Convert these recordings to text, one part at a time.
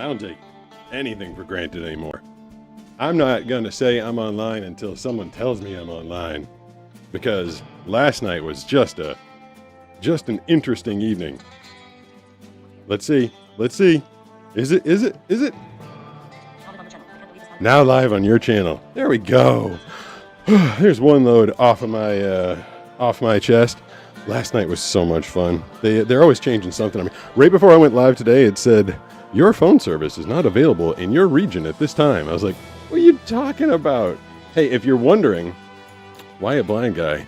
I don't take anything for granted anymore. I'm not going to say I'm online until someone tells me I'm online, because last night was just an interesting evening. Let's see. Is it? Now live on your channel. There we go. There's one load off my chest. Last night was so much fun. They're always changing something. I mean, right before I went live today, it said your phone service is not available in your region at this time. I was like, what are you talking about? Hey, if you're wondering why a blind guy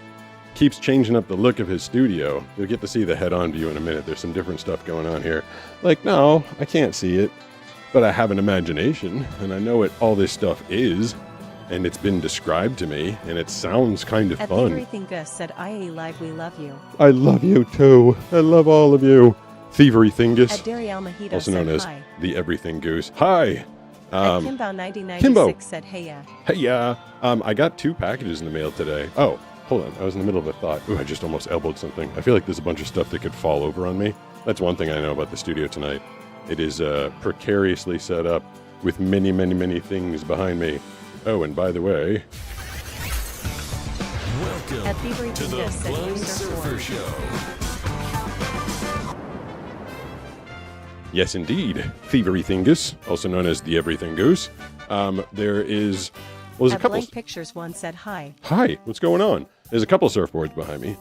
keeps changing up the look of his studio, you'll get to see the head-on view in a minute. There's some different stuff going on here. Like, no, I can't see it, but I have an imagination, and I know what all this stuff is, and it's been described to me, and it sounds kind of fun. Everything Gus said, IA Live, we love you. I love you too. I love all of you. Thievery Thingus, also known as hi. the Everything Goose. Hi. Kimbo1996 said, hey ya. Hey ya. I got 2 packages in the mail today. Oh, hold on. I was in the middle of a thought. Ooh, I just almost elbowed something. I feel like there's a bunch of stuff that could fall over on me. That's one thing I know about the studio tonight. It is precariously set up with many, many, many things behind me. Oh, and by the way, welcome to the Flying Surfer Show. Yes, indeed. Thievery Thingus, also known as the Everything Goose. There is... Well, there's a couple... Blank Pictures 1 said, hi. Hi, what's going on? There's a couple surfboards behind me.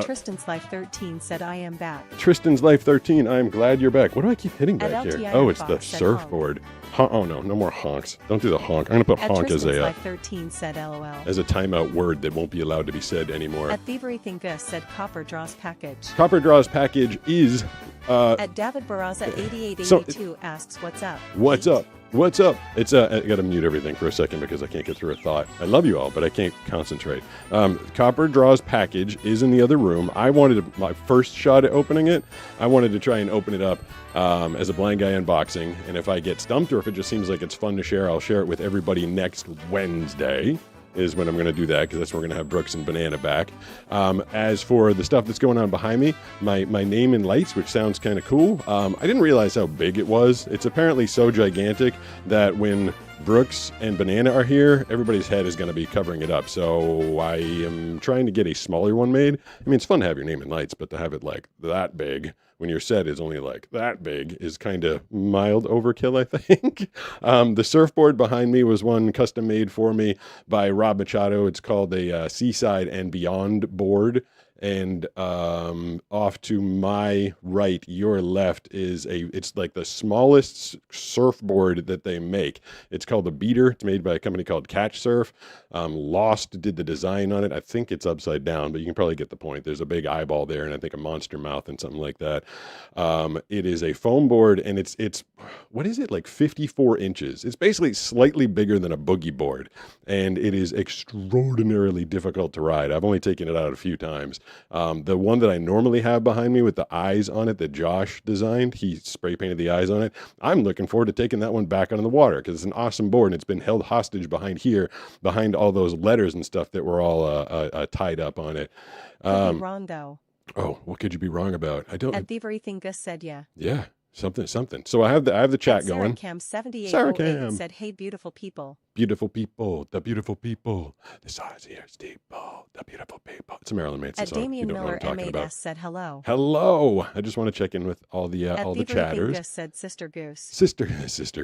Tristan's Life 13 said, I am back. Tristan's Life 13, I am glad you're back. What do I keep hitting back here? LTI Oh, it's the Fox said, surfboard. Oh, no more honks. Don't do the honk. I'm going to put honk as Tristan's a... Life 13 said, LOL. as a timeout word that won't be allowed to be said anymore. Thievery Gus said, Copper Draws Package. Copper Draws package is... David Barraza 8882 asks, what's up? What's up? What's up? It's I gotta mute everything for a second because I can't get through a thought. I love you all, but I can't concentrate. Copper Draws package is in the other room. I wanted my first shot at opening it. I wanted to try and open it up as a blind guy unboxing. And if I get stumped or if it just seems like it's fun to share, I'll share it with everybody next Wednesday. Is when I'm going to do that because that's when we're going to have Brooks and Banana back. As for the stuff that's going on behind me, my name in lights, which sounds kind of cool. I didn't realize how big it was. It's apparently so gigantic that when Brooks and Banana are here, everybody's head is going to be covering it up. So I am trying to get a smaller one made. I mean, it's fun to have your name in lights, but to have it like that big when your set is only like that big is kind of mild overkill, I think. The surfboard behind me was one custom made for me by Rob Machado. It's called a Seaside and Beyond board. And off to my right, your left, it's like the smallest surfboard that they make. It's called the Beater. It's made by a company called Catch Surf. Lost did the design on it. I think it's upside down, but you can probably get the point. There's a big eyeball there, and I think a monster mouth and something like that. It is a foam board, and it's what is it, like 54 inches? It's basically slightly bigger than a boogie board, and it is extraordinarily difficult to ride. I've only taken it out a few times. The one that I normally have behind me with the eyes on it that Josh designed, he spray painted the eyes on it. I'm looking forward to taking that one back out on the water because it's an awesome board and it's been held hostage behind here, behind all those letters and stuff that were all tied up on it. Could be wrong though. Oh, what could you be wrong about? I don't. Thievery Gus said, yeah. Yeah. Something. So I have the chat going. Sarah Cam said, hey, beautiful people. Beautiful people, the beautiful people. The size here, people, the beautiful people. It's a Marilyn Manson song. Damien you don't Miller know what I'm talking about. said, hello. Hello. I just want to check in with all the chatters. Gus said, Sister Goose. Sister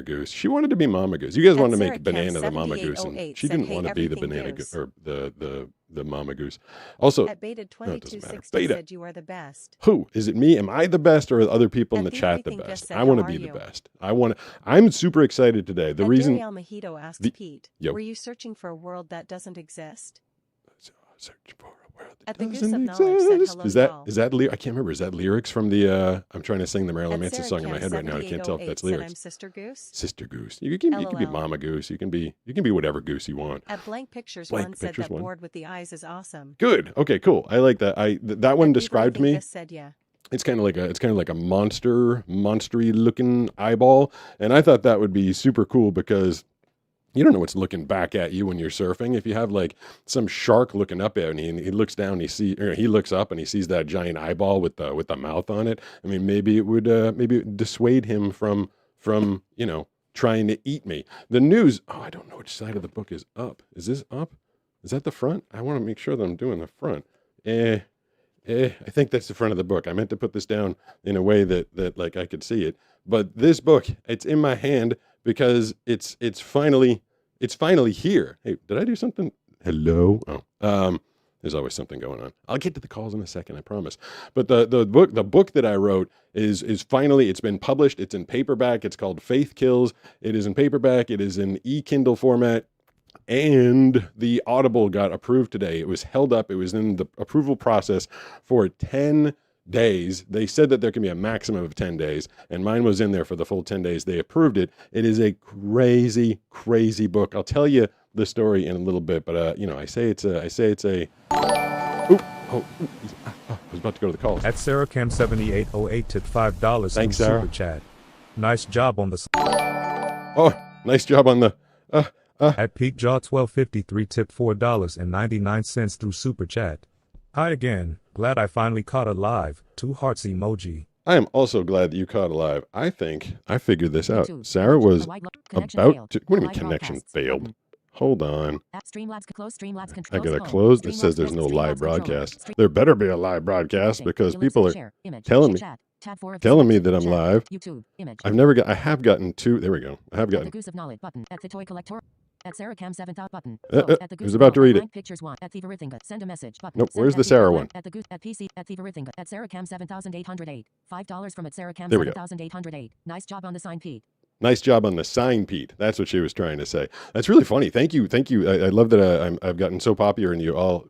Goose. She wanted to be Mama Goose. You guys wanted to make Banana the Mama Goose, and she didn't want to be the Banana Goose or the Mama Goose. Also, at Beta 2260 said you are the best. Who is it? Me? Am I the best, or are other people in the chat the best? I want to be the best. I'm super excited today. The reason. Mojito asked Pete, were you searching for a world that doesn't exist? Searching for a world that doesn't exist. Is that I can't remember. Is that lyrics from the? I'm trying to sing the Marilyn Manson song in my head right now. I can't tell if that's lyrics. I'm Sister Goose. Sister Goose. You can be Mama Goose. You can be whatever goose you want. At Blank Pictures one said that board with the eyes is awesome. Good. Okay. Cool. I like that. That one described to me. Said yeah. It's kind of like a monstery looking eyeball, and I thought that would be super cool because you don't know what's looking back at you when you're surfing. If you have like some shark looking up at you and he looks down, he looks up and he sees that giant eyeball with the mouth on it. I mean, maybe it would dissuade him from from, trying to eat me. The news, I don't know which side of the book is up. Is this up? Is that the front? I want to make sure that I'm doing the front. I think that's the front of the book. I meant to put this down in a way that like I could see it. But this book, it's in my hand because it's finally here. Hey, did I do something? Hello? Oh, there's always something going on. I'll get to the calls in a second, I promise. But the book that I wrote is finally, it's been published. It's in paperback. It's called Faith Kills. It is in paperback. It is in e-Kindle format. And the Audible got approved today. It was held up. It was in the approval process for 10 days. They said that there can be a maximum of 10 days, and mine was in there for the full 10 days. They approved it. It is a crazy, crazy book. I'll tell you the story in a little bit, but I say it's a. I was about to go to the calls. At SarahCam7808 tipped $5. Thanks, through Sarah. Super Chat. Nice job on the. Oh, nice job on the. At PeakJaw1253 tipped $4.99 through Super Chat. Hi again. Glad I finally caught a live. 2 hearts emoji. I am also glad that you caught alive. I think I figured this out. Sarah was about to. What do you mean connection failed? Hold on. I gotta close. It says there's no live broadcast. There better be a live broadcast because people are telling me that I'm live. I have gotten 2. There we go. I have gotten. The Goose of Knowledge button. At the Toy Collector. At Sarah Cam7 button. Who's about to read it? Pictures 1. At Thieverithinga. Send a message button. Nope. Where's the Sarah one? At the Goose. At PC. At Thieverithinga. At Sarah Cam7808. $5 from at Sarah There we go. Cam7808. Nice job on the sign, Pete. Nice job on the sign, Pete. That's what she was trying to say. That's really funny. Thank you. I love that I've gotten so popular and you all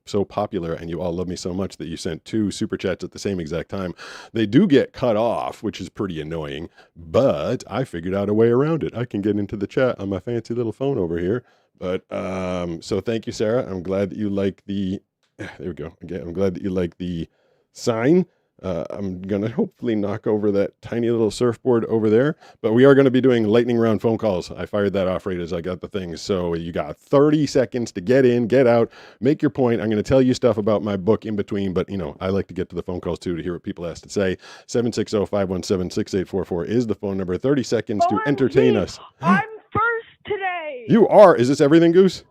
love me so much that you sent 2 super chats at the same exact time. They do get cut off, which is pretty annoying, but I figured out a way around it. I can get into the chat on my fancy little phone over here. But so thank you, Sarah. I'm glad that you like the. There we go. Again, I'm glad that you like the sign. I'm going to hopefully knock over that tiny little surfboard over there, but we are going to be doing lightning round phone calls. I fired that off right as I got the thing. So you got 30 seconds to get in, get out, make your point. I'm going to tell you stuff about my book in between, but I like to get to the phone calls too, to hear what people have to say. 760-517-6844 is the phone number. 30 seconds to entertain us. I'm first today. You are. Is this Everything Goose?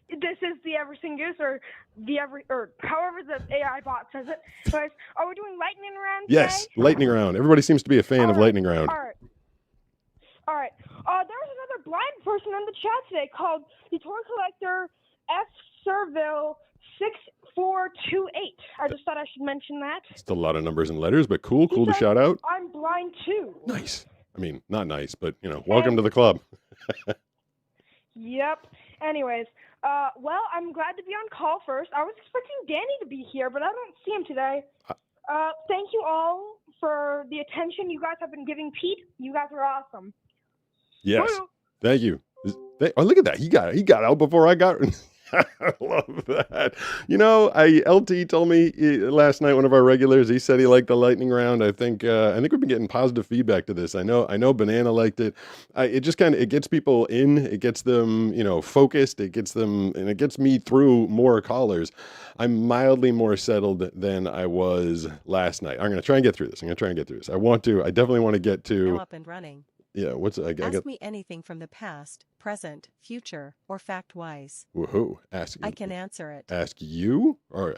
This is the Everything Goose, or however the AI bot says it. Guys, are we doing lightning round today? Yes, lightning round. Everybody seems to be a fan of lightning round. All right. There was another blind person in the chat today called the Toy Collector F. Serville 6428. I just thought I should mention that. It's a lot of numbers and letters, but cool to shout out. I'm blind too. Nice. I mean, not nice, but welcome to the club. Yep. Anyways, well, I'm glad to be on call first. I was expecting Danny to be here, but I don't see him today. Thank you all for the attention you guys have been giving Pete. You guys are awesome. Yes. Woo. Thank you. Oh, look at that. He got out before I got. I love that. LT told me last night, one of our regulars, he said he liked the lightning round. I think we've been getting positive feedback to this. I know Banana liked it. It just it gets people in, it gets them, focused, it gets me through more callers. I'm mildly more settled than I was last night. I'm going to try and get through this. I definitely want to get to. Now up and running. Yeah, Ask me anything from the past, present, future, or fact-wise. Woohoo! I can answer it. Ask you, or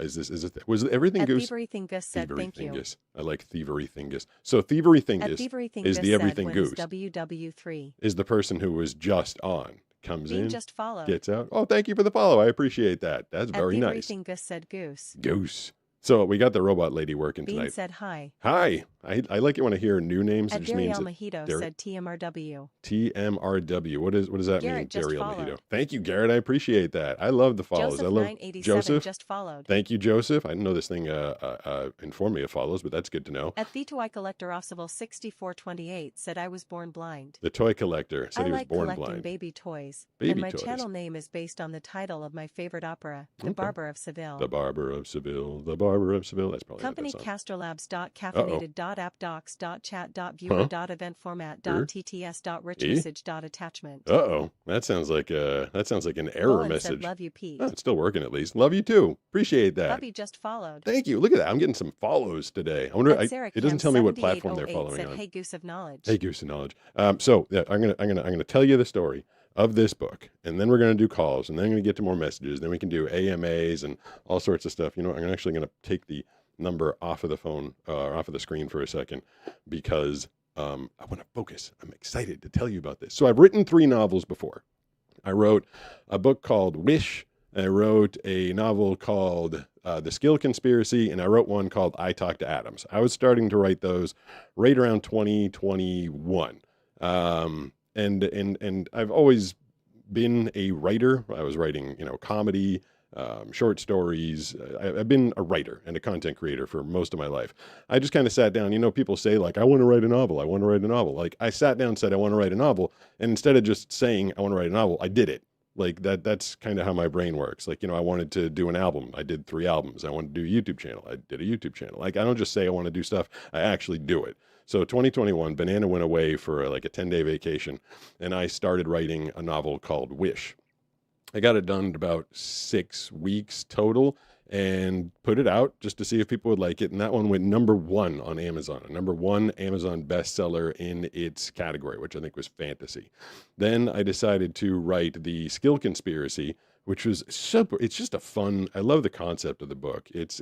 was it Everything Goose? Thievery Thingus said thank you. I like Thievery Thingus. So Thievery Thingus is the Everything Goose. WW3 is the person who was just on. Comes in, just followed. Gets out. Oh, thank you for the follow. I appreciate that. That's very nice. Thievery Thingus said Goose. Goose. So we got the robot lady working Bean tonight. said hi. Hi. I like it when I hear new names. It just means Mojito said TMRW. TMRW. What does that Garrett mean? just Dariel followed. Mojito. Thank you, Garrett. I appreciate that. I love the follows. Joseph I love 987 Joseph. Just followed. Thank you, Joseph. I didn't know this thing informed me of follows, but that's good to know. At the Toy Collector Ossiville 6428 said I was born blind. The Toy Collector said he was born collecting blind. Baby toys. Baby and my toys. channel name is based on the title of my favorite opera, The Barber of Seville. The Barber of Seville. The Barber Barbara Seville. That's probably Company not that song. castrolabs.caffeinated.app.docs.chat.viewer.eventformat.tts.rich That sounds like an error Roland message. said, "Love you, Pete." Oh, it's still working at least. Love you too. Appreciate that. Hubby just followed. Thank you. Look at that. I'm getting some follows today. I wonder. It doesn't tell me what platform they're 7808 following said, on. "Hey, Goose of Knowledge." Hey, Goose of Knowledge. So yeah, I'm gonna tell you the story of this book, and then we're gonna do calls, and then I'm gonna get to more messages. Then we can do AMAs and all sorts of stuff. You know, I'm actually gonna take the number off of the phone, off of the screen for a second, because I want to focus. I'm excited to tell you about this. So I've written 3 novels before. I wrote a book called Wish. I wrote a novel called The Skill Conspiracy, and I wrote one called I Talk to Atoms. I was starting to write those right around 2021. And I've always been a writer. I was writing, comedy, short stories. I've been a writer and a content creator for most of my life. I just kind of sat down, people say like, I want to write a novel. I want to write a novel. Like I sat down and said, I want to write a novel. And instead of just saying, I want to write a novel, I did it. Like that's kind of how my brain works. Like, I wanted to do an album. I did 3 albums. I wanted to do a YouTube channel. I did a YouTube channel. Like, I don't just say I want to do stuff. I actually do it. So 2021, Banana went away for like a 10-day vacation, and I started writing a novel called Wish. I got it done in about 6 weeks total and put it out just to see if people would like it. And that one went number 1 on Amazon, a number 1 Amazon bestseller in its category, which I think was fantasy. Then I decided to write The Skill Conspiracy, which was super. It's just a fun, I love the concept of the book. It's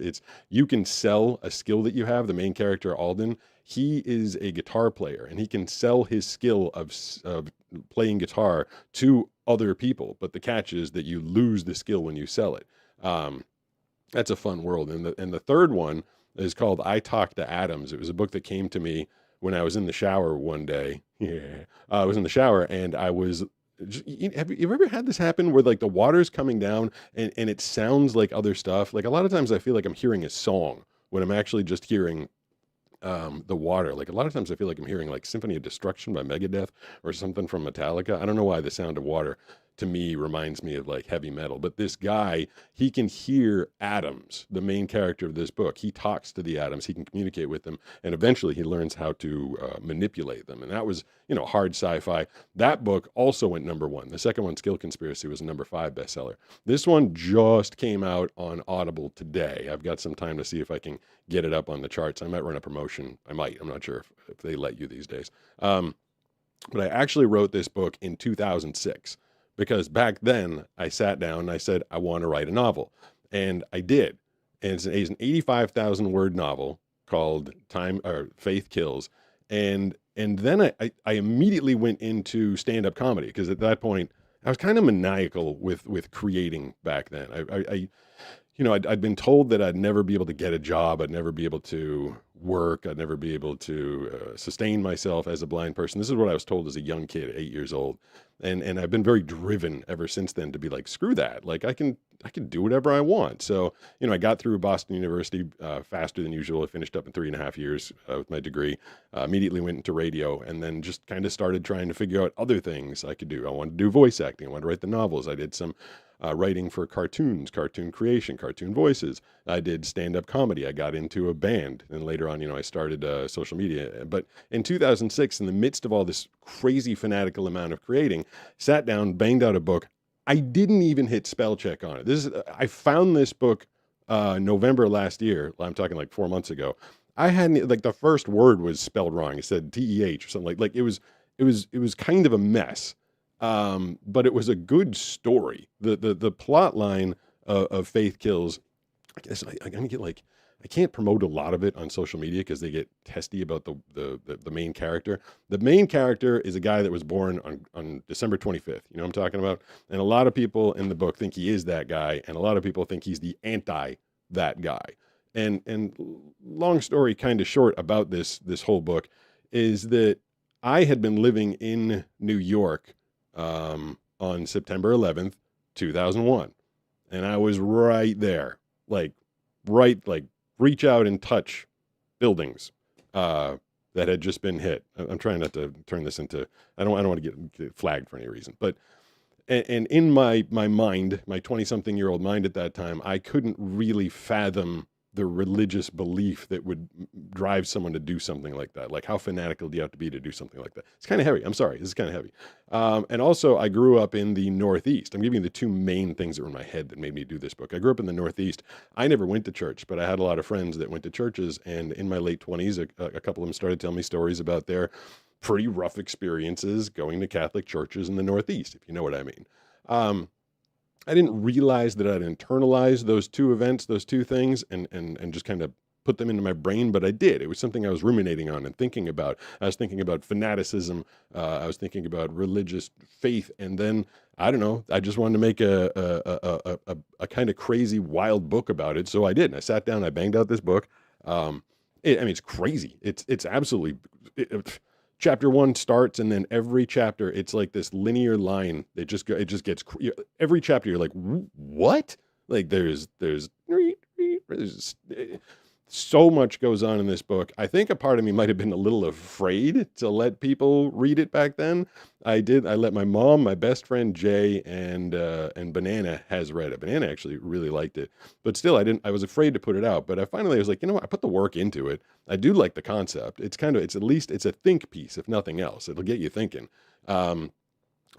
you can sell a skill that you have. The main character, Alden, he is a guitar player, and he can sell his skill of playing guitar to other people. But the catch is that you lose the skill when you sell it. That's a fun world. And the third one is called I Talk to Atoms. It was a book that came to me when I was in the shower one day. Yeah, I was in the shower, and I was. Have you ever had this happen where like the water's coming down and it sounds like other stuff? Like a lot of times I feel like I'm hearing a song when I'm actually just hearing the water. Like a lot of times I feel like I'm hearing like Symphony of Destruction by Megadeth or something from Metallica. I don't know why the sound of water to me reminds me of like heavy metal, but this guy, he can hear atoms, the main character of this book. He talks to the atoms, he can communicate with them, and eventually he learns how to manipulate them. And that was, hard sci-fi. That book also went number 1. The second one, Skill Conspiracy, was a number 5 bestseller. This one just came out on Audible today. I've got some time to see if I can get it up on the charts. I might run a promotion. I'm not sure if they let you these days. But I actually wrote this book in 2006. Because back then I sat down and I said, I want to write a novel. And I did. And it's an 85,000 word novel called Faith Kills. And then I immediately went into stand-up comedy, because at that point I was kind of maniacal with creating back then. I'd been told that I'd never be able to get a job. I'd never be able to work. I'd never be able to sustain myself as a blind person. This is what I was told as a young kid, 8 years old. And I've been very driven ever since then to be like, screw that. Like I can do whatever I want. So, I got through Boston University faster than usual. I finished up in 3.5 years with my degree, immediately went into radio, and then just kind of started trying to figure out other things I could do. I wanted to do voice acting. I wanted to write the novels. I did some writing for cartoons, cartoon creation, cartoon voices. I did stand-up comedy. I got into a band. And later on, I started social media. But in 2006, in the midst of all this crazy fanatical amount of creating, sat down, banged out a book. I didn't even hit spell check on it. I found this book November last year. I'm talking like 4 months ago. I hadn't, like, the first word was spelled wrong. It said TEH or something like it was kind of a mess. But it was a good story. The plot line of Faith Kills, I guess I'm gonna get like, I can't promote a lot of it on social media because they get testy about the main character. The main character is a guy that was born on December 25th. You know what I'm talking about? And a lot of people in the book think he is that guy, and a lot of people think he's the anti that guy. And long story kind of short about this whole book is that I had been living in New York on September 11th, 2001. And I was right there, like reach out and touch buildings that had just been hit. I'm trying not to turn this into, I don't want to get flagged for any reason, but, and in my mind, my 20-something year old mind at that time, I couldn't really fathom the religious belief that would drive someone to do something like that. Like, how fanatical do you have to be to do something like that? It's kind of heavy. I'm sorry. This is kind of heavy. And also, I grew up in the Northeast. I'm giving you the two main things that were in my head that made me do this book. I grew up in the Northeast. I never went to church, but I had a lot of friends that went to churches. And in my late 20s, a couple of them started telling me stories about their pretty rough experiences going to Catholic churches in the Northeast, if you know what I mean. I didn't realize that I'd internalized those two events, those two things, and just kind of put them into my brain, but I did. It was something I was ruminating on and thinking about. I was thinking about fanaticism. I was thinking about religious faith, and then I don't know. I just wanted to make a kind of crazy, wild book about it, so I did. And I sat down. I banged out this book. It's crazy. It's absolutely. Chapter 1 starts, and then every chapter, it's like this linear line. It just gets every chapter. You're like, what? Like there's so much goes on in this book. I think a part of me might have been a little afraid to let people read it back then. I let my mom, my best friend Jay, and Banana has read it. Banana actually really liked it, but still, I was afraid to put it out. But I was like, you know what? I put the work into it. I do like the concept. It's at least a think piece, if nothing else. It'll get you thinking.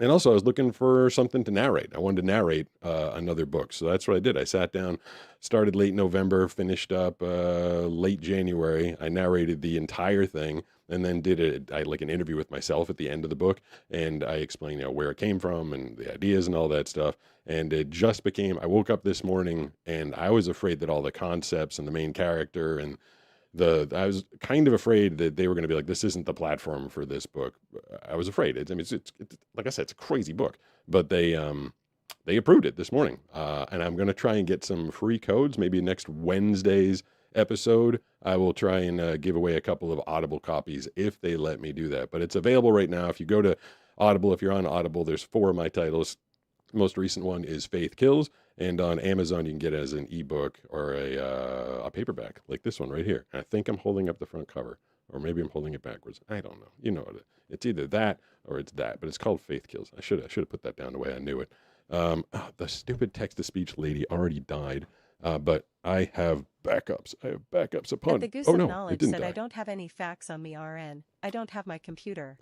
And also, I was looking for something to narrate. I wanted to narrate another book. So that's what I did. I sat down, started late November, finished up late January. I narrated the entire thing, and then did an interview with myself at the end of the book. And I explained where it came from and the ideas and all that stuff. And it just became, I woke up this morning, and I was afraid that all the concepts and the main character and I was kind of afraid that they were going to be like, this isn't the platform for this book. I was afraid. It's like I said, it's a crazy book, but they approved it this morning. And I'm going to try and get some free codes. Maybe next Wednesday's episode, I will try and give away a couple of Audible copies if they let me do that. But it's available right now. If you go to Audible, if you're on Audible, there's 4 of my titles. The most recent one is Faith Kills. And on Amazon, you can get it as an ebook or a paperback, like this one right here. And I think I'm holding up the front cover, or maybe I'm holding it backwards. I don't know. You know what it's either that or it's that, but it's called Faith Kills. I should have put that down the way I knew it. The stupid text-to-speech lady already died, but I have backups. I have backups upon. The Goose of Knowledge said, I don't have any facts on me, RN. I don't have my computer.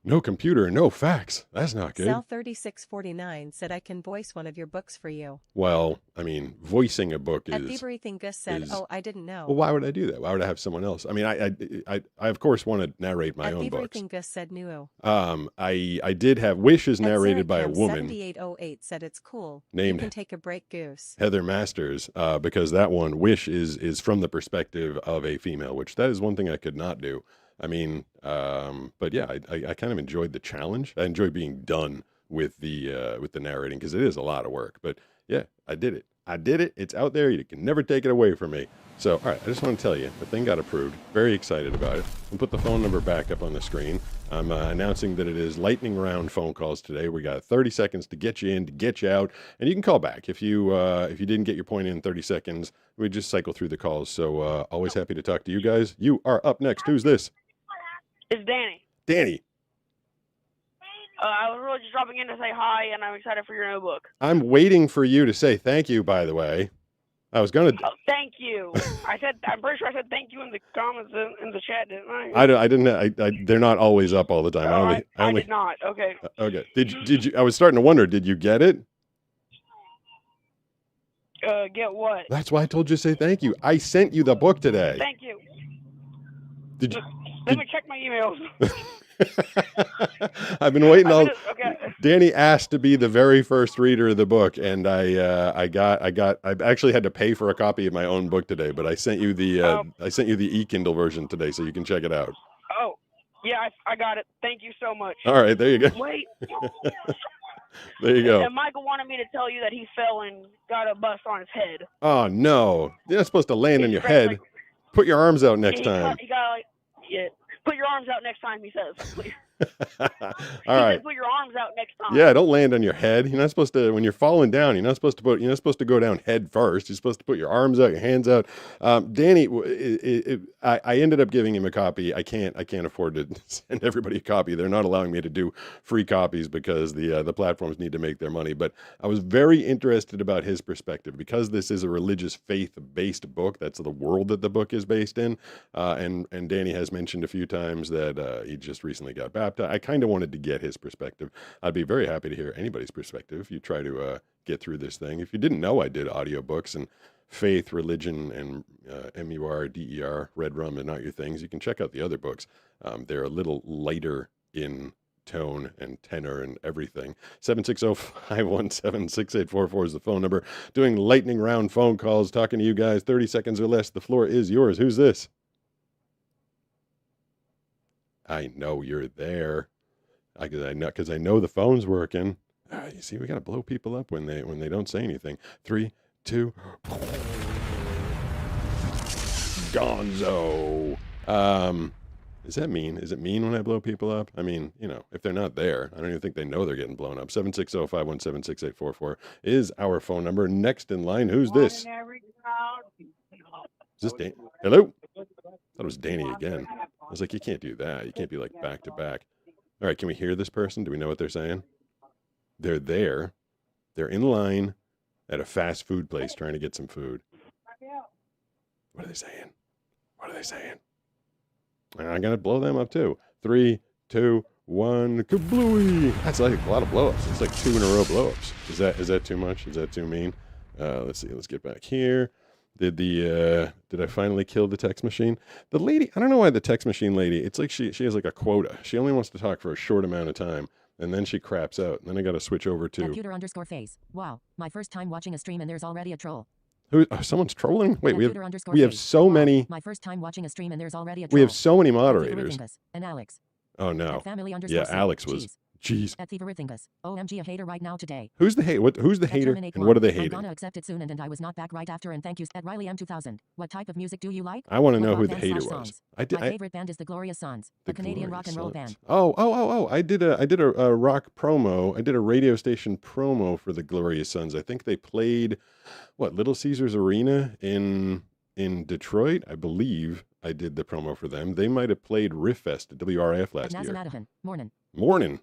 No computer, no facts. That's not good. Sal3649 said, I can voice one of your books for you. Well, I mean, voicing a book At Everything Gus said, I didn't know. Well, why would I do that? Why would I have someone else? I mean, I of course want to narrate my own books. Everything Gus said, no. I did have Wishes narrated by a woman. 7808 said, it's cool. Named You can take a break, Goose. Heather Masters, because that one, Wish, is from the perspective of a female, which that is one thing I could not do. I mean, but yeah, I kind of enjoyed the challenge. I enjoyed being done with the narrating, because it is a lot of work. But yeah, I did it. It's out there. You can never take it away from me. So, all right, I just want to tell you, the thing got approved. Very excited about it. We'll put the phone number back up on the screen. I'm announcing that it is lightning round phone calls today. We got 30 seconds to get you in, to get you out, and you can call back if you didn't get your point in 30 seconds. We just cycle through the calls. So always happy to talk to you guys. You are up next. Who's this? It's Danny. Danny. I was really just dropping in to say hi, and I'm excited for your new book. I'm waiting for you to say thank you, by the way. I was going to... Oh, thank you. I'm pretty sure I said thank you in the comments in the chat, didn't I? I didn't. They're not always up all the time. I did not. Okay. Okay. Did you? I was starting to wonder, did you get it? Get what? That's why I told you to say thank you. I sent you the book today. Thank you. Did you? Let me check my emails. I've been waiting. Okay. Danny asked to be the very first reader of the book, and I actually had to pay for a copy of my own book today, but I sent you the e-Kindle version today, so you can check it out. Oh, yeah, I got it. Thank you so much. All right, there you go. Wait. There you go. And Michael wanted me to tell you that he fell and got a bus on his head. Oh no, you're not supposed to land on your head. Put your arms out next time. He got put your arms out next time, he says. All You right. can put your arms out next time. Yeah, don't land on your head. You're not supposed to, when you're falling down, you're not supposed to go down head first. You're supposed to put your arms out, your hands out. Danny, I ended up giving him a copy. I can't afford to send everybody a copy. They're not allowing me to do free copies because the platforms need to make their money. But I was very interested about his perspective because this is a religious faith-based book. That's the world that the book is based in. And Danny has mentioned a few times that he just recently got baptized. I kind of wanted to get his perspective. I'd be very happy to hear anybody's perspective if you try to get through this thing. If you didn't know, I did audiobooks and faith, religion, and MURDER, Red Rum and Not Your Things. You can check out the other books. They're a little lighter in tone and tenor and everything. 760-517-6844 is the phone number. Doing lightning round phone calls, talking to you guys, 30 seconds or less. The floor is yours. Who's this? I know you're there. Because I know the phone's working. You see, we got to blow people up when they don't say anything. 3, 2, Gonzo. Is that mean? Is it mean when I blow people up? I mean, if they're not there, I don't even think they know they're getting blown up. 760-517-6844 is our phone number. Next in line, who's this? Is this Dan? Hello? I thought it was Danny again. I was like, you can't do that. You can't be like back to back. All right, can we hear this person? Do we know what they're saying? They're there. They're in line at a fast food place trying to get some food. What are they saying? What are they saying? I'm going to blow them up too. 3, 2, 1, kablooey. That's like a lot of blow-ups. It's like 2 in a row blow-ups. Is that too much? Is that too mean? Let's see. Let's get back here. Did I finally kill the text machine? The lady, I don't know why the text machine lady, it's like she has like a quota. She only wants to talk for a short amount of time, and then she craps out. And then I got to switch over to Computer_face. Wow, my first time watching a stream and there's already a troll. who? Someone's trolling. Wait, we have Computer_face. so Wow, many. my first time watching a stream and there's already a troll. We have so many At moderators. Thivarithingus and Alex. Oh no. At family Yeah, _C. Alex was. Jeez. Jeez. At Thivarithingus. OMG, a hater right now today. Who's the hate? Who's the At hater? Terminate And what are they One. I'm hating? gonna accept it soon and I was not back right after and thank you. At Riley M2000. What type of music do you like? I want to What know who rock the band hater slash was. songs? I did. My favorite band is the Glorious Sons, a Canadian rock and roll band. Oh! I did a rock promo. I did a radio station promo for the Glorious Sons. I think they played Little Caesars Arena in Detroit. I believe I did the promo for them. They might have played Riff Fest at WRIF last year. Morning. Morning.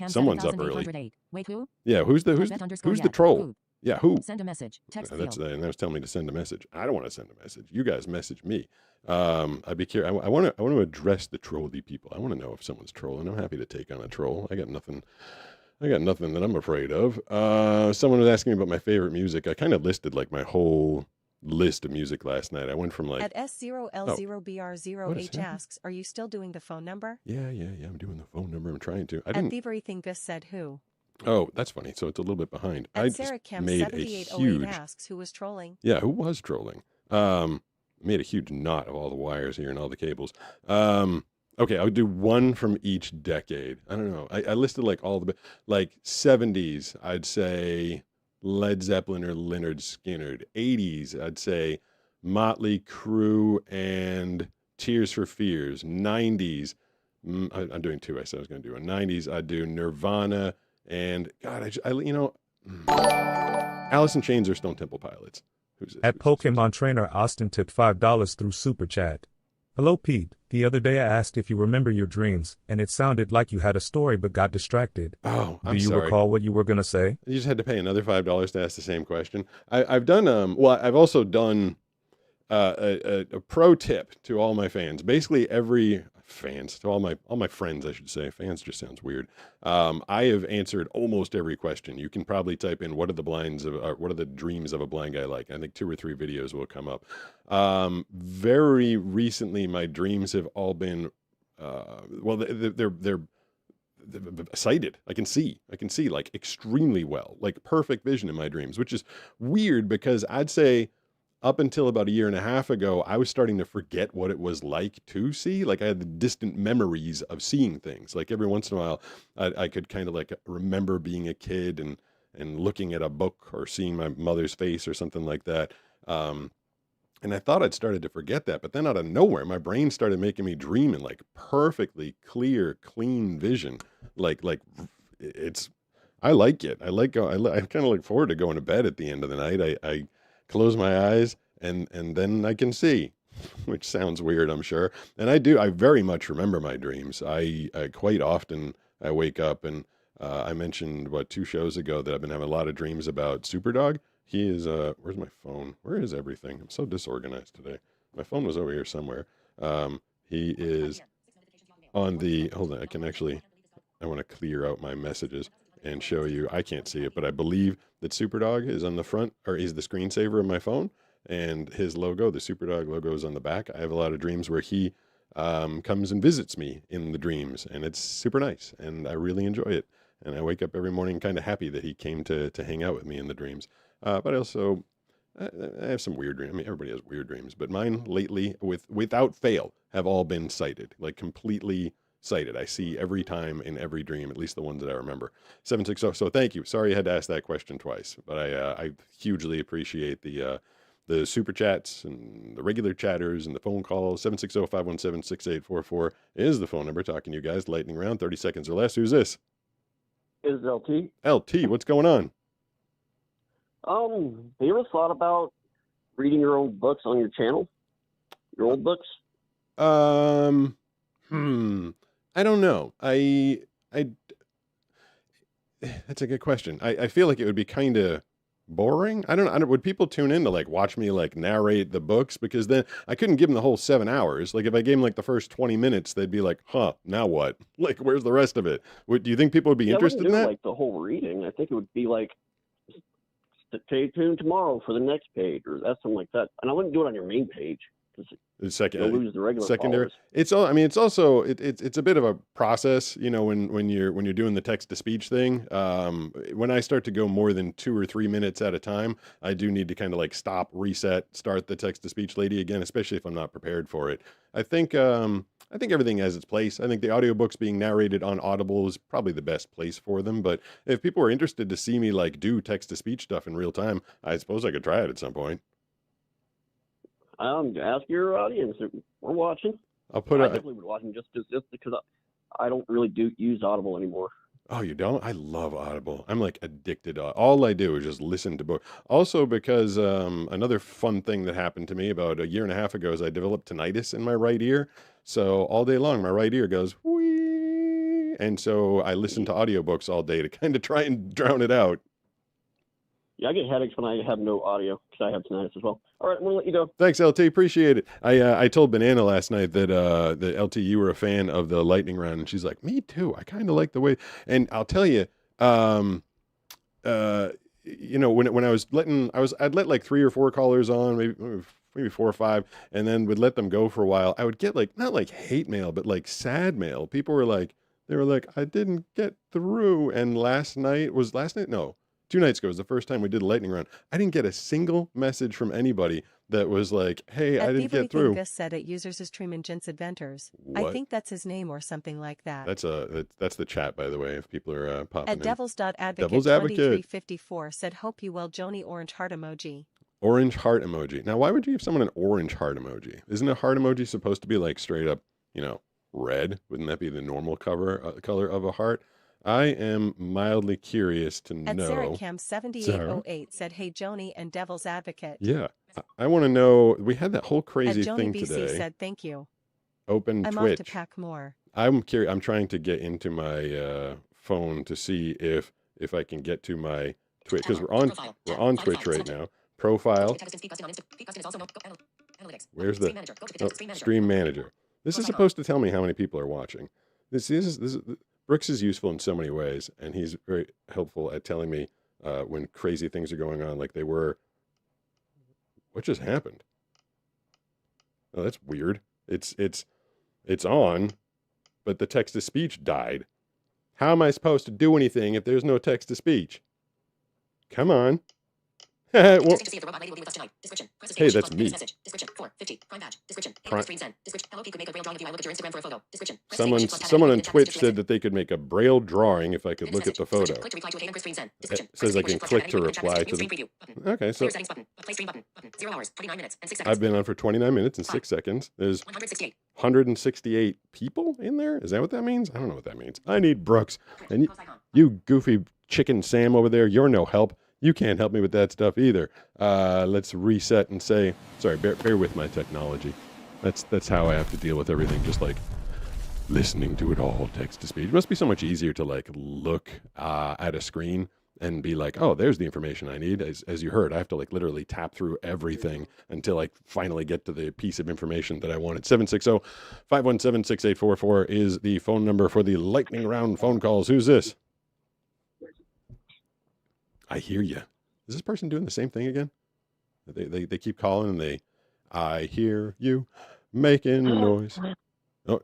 Someone's up early. 7808. Wait, who? Yeah, who's the troll? Who? Yeah, who? Send a message. Text That's field. and that was telling me to send a message. I don't want to send a message. You guys message me. I'd be curious. I want to address the trolly people. I want to know if someone's trolling. I'm happy to take on a troll. I got nothing that I'm afraid of. Someone was asking me about my favorite music. I kind of listed like my whole list of music last night. I went from like At S0L0BR0H happening? asks, are you still doing the phone number? yeah. I'm doing the phone number. I'm trying to. I At didn't. Thivarithingus said who? Oh, that's funny. So it's a little bit behind. I At just Sarahcam made a 7808 huge. asks who was trolling. Yeah, who was trolling? Made a huge knot of all the wires here and all the cables. Okay, I'll do one from each decade. I don't know. I listed like all the 70s. I'd say Led Zeppelin or Lynyrd Skynyrd. 80s. I'd say Motley Crue and Tears for Fears. 90s. I'm doing two. I said I was going to do a 90s. I'd do Nirvana and God. Alice in Chains or Stone Temple Pilots. Who's this? At Pokemon Trainer Austin tipped $5 through Super Chat. Hello Pete, the other day I asked if you remember your dreams, and it sounded like you had a story but got distracted. Oh, Do you recall what you were going to say? You just had to pay another $5 to ask the same question. I've done I've also done a pro tip to all my fans. Basically to all my friends, I should say. Fans just sounds weird. I have answered almost every question. You can probably type in what are the dreams of a blind guy like? I think 2 or 3 videos will come up. Very recently, my dreams have all been they're sighted. I can see like extremely well, like perfect vision in my dreams, which is weird because I'd say up until about a year and a half ago, I was starting to forget what it was like to see. Like I had the distant memories of seeing things. Like every once in a while, I could kind of like remember being a kid and looking at a book or seeing my mother's face or something like that. And I thought I'd started to forget that, but then out of nowhere, my brain started making me dream in like perfectly clear, clean vision. Like it's, I like it. I kind of look forward to going to bed at the end of the night. I close my eyes and then I can see, which sounds weird, I'm sure. And I very much remember my dreams. I quite often, I wake up and, I mentioned, 2 shows ago that I've been having a lot of dreams about Superdog. He is, where's my phone? Where is everything? I'm so disorganized today. My phone was over here somewhere. He is on the, hold on, I want to clear out my messages and show you. I can't see it, but I believe that Superdog is on the front, or is the screensaver of my phone, and his logo, the Superdog logo, is on the back. I have a lot of dreams where he comes and visits me in the dreams, and it's super nice, and I really enjoy it. And I wake up every morning kind of happy that he came to hang out with me in the dreams. But I also, I have some weird dreams. I mean, everybody has weird dreams, but mine lately, without fail, have all been sighted, like completely sighted. I see every time in every dream, at least the ones that I remember. 760. So thank you. Sorry I had to ask that question twice, but I hugely appreciate the super chats and the regular chatters and the phone calls. 760-517-6844 is the phone number. Talking to you guys. Lightning round, 30 seconds or less. Who's this? Is LT. LT, what's going on? Have you ever thought about reading your own books on your channel? Your old books? I don't know. That's a good question. I feel like it would be kind of boring. I don't know. Would people tune in to like watch me like narrate the books? Because then I couldn't give them the whole 7 hours. Like if I gave them like the first 20 minutes, they'd be like, huh, now what? Like, where's the rest of it? Do you think people would be interested in that? Like the whole reading. I think it would be like, stay tuned tomorrow for the next page or that's something like that. And I wouldn't do it on your main page. The second, you'll lose the regular secondary. followers. It's all. I mean, it's also it's a bit of a process. You know, when you're doing the text to speech thing. When I start to go more than 2 or 3 minutes at a time, I do need to kind of like stop, reset, start the text to speech lady again, especially if I'm not prepared for it. I think everything has its place. I think the audiobooks being narrated on Audible is probably the best place for them. But if people are interested to see me like do text to speech stuff in real time, I suppose I could try it at some point. Ask your audience. We're watching. I'll put. I definitely would watch them just because I don't really use Audible anymore. Oh, you don't? I love Audible. I'm like addicted. All I do is just listen to books. Also, because another fun thing that happened to me about a year and a half ago is I developed tinnitus in my right ear. So all day long, my right ear goes whee, and so I listen to audiobooks all day to kind of try and drown it out. Yeah, I get headaches when I have no audio because I have tinnitus as well. All right, I'm going to let you go. Thanks, LT. Appreciate it. I told Banana last night that LT, you were a fan of the lightning round, and she's like, me too. I kind of like the way, and I'll tell you, you know, when I was I'd let like 3 or 4 callers on, maybe 4 or 5, and then would let them go for a while. I would get like, not like hate mail, but like sad mail. People were like, I didn't get through. And no. 2 nights ago was the first time we did a lightning round. I didn't get a single message from anybody that was like, hey, I didn't get through. Gus said it users his stream in Gents Adventures. What? I think that's his name or something like that. That's the chat, by the way, if people are popping At in. Devils.advocate Devil's Advocate 2354 said hope you well Joni orange heart emoji. Orange heart emoji. Now, why would you give someone an orange heart emoji? Isn't a heart emoji supposed to be like straight up, you know, red? Wouldn't that be the normal color of a heart? I am mildly curious to know. At SarahCam7808 said, hey, Joni and Devil's Advocate. Yeah. I want to know. We had that whole crazy thing BC today. said, thank you. Open I'm Twitch. off to pack more. I'm curious. I'm trying to get into my phone to see if I can get to my Twitch, because we're on Twitch right now. Profile. Where's the stream manager? This is supposed to tell me how many people are watching. This is Brooks is useful in so many ways, and he's very helpful at telling me when crazy things are going on, like they were. What just happened? Oh, that's weird. It's on, but the text to speech died. How am I supposed to do anything if there's no text to speech? Come on. Well, Testing to see if the robot lady will be with us tonight. Description. Press escape. hey, that's me. Message. Description. 450. Prime badge. Description. Prime- Hamburger screen zen. Description. Hello, you could make a braille drawing of you. I look at your Instagram for a photo. Description. Press Someone, escape. Plus tab someone on edit. Tap Twitch message. said that they could make a braille drawing if I could look at the photo. Click to reply to a Hamburger screen zen. Description. It says I can click to reply to Screen them. preview. Button. Okay, so Clear settings button. Play stream button. Button. 0 hours, 29 minutes, and 6 seconds. I've been on for 29 minutes and 6 seconds. There's 168. 168 people in there. Is that what that means? I don't know what that means. I need Brooks. And Plus icon. you goofy chicken Sam over there, you're no help. You can't help me with that stuff either. Let's reset and say, sorry, bear with my technology. That's how I have to deal with everything, just like listening to it all text to speech. It must be so much easier to like look at a screen and be like, oh, there's the information I need. As you heard, I have to like literally tap through everything until I finally get to the piece of information that I wanted. 760-517-6844 is the phone number for the lightning round phone calls. Who's this? I hear you. Is this person doing the same thing again? They keep calling and I hear you making noise. Oh,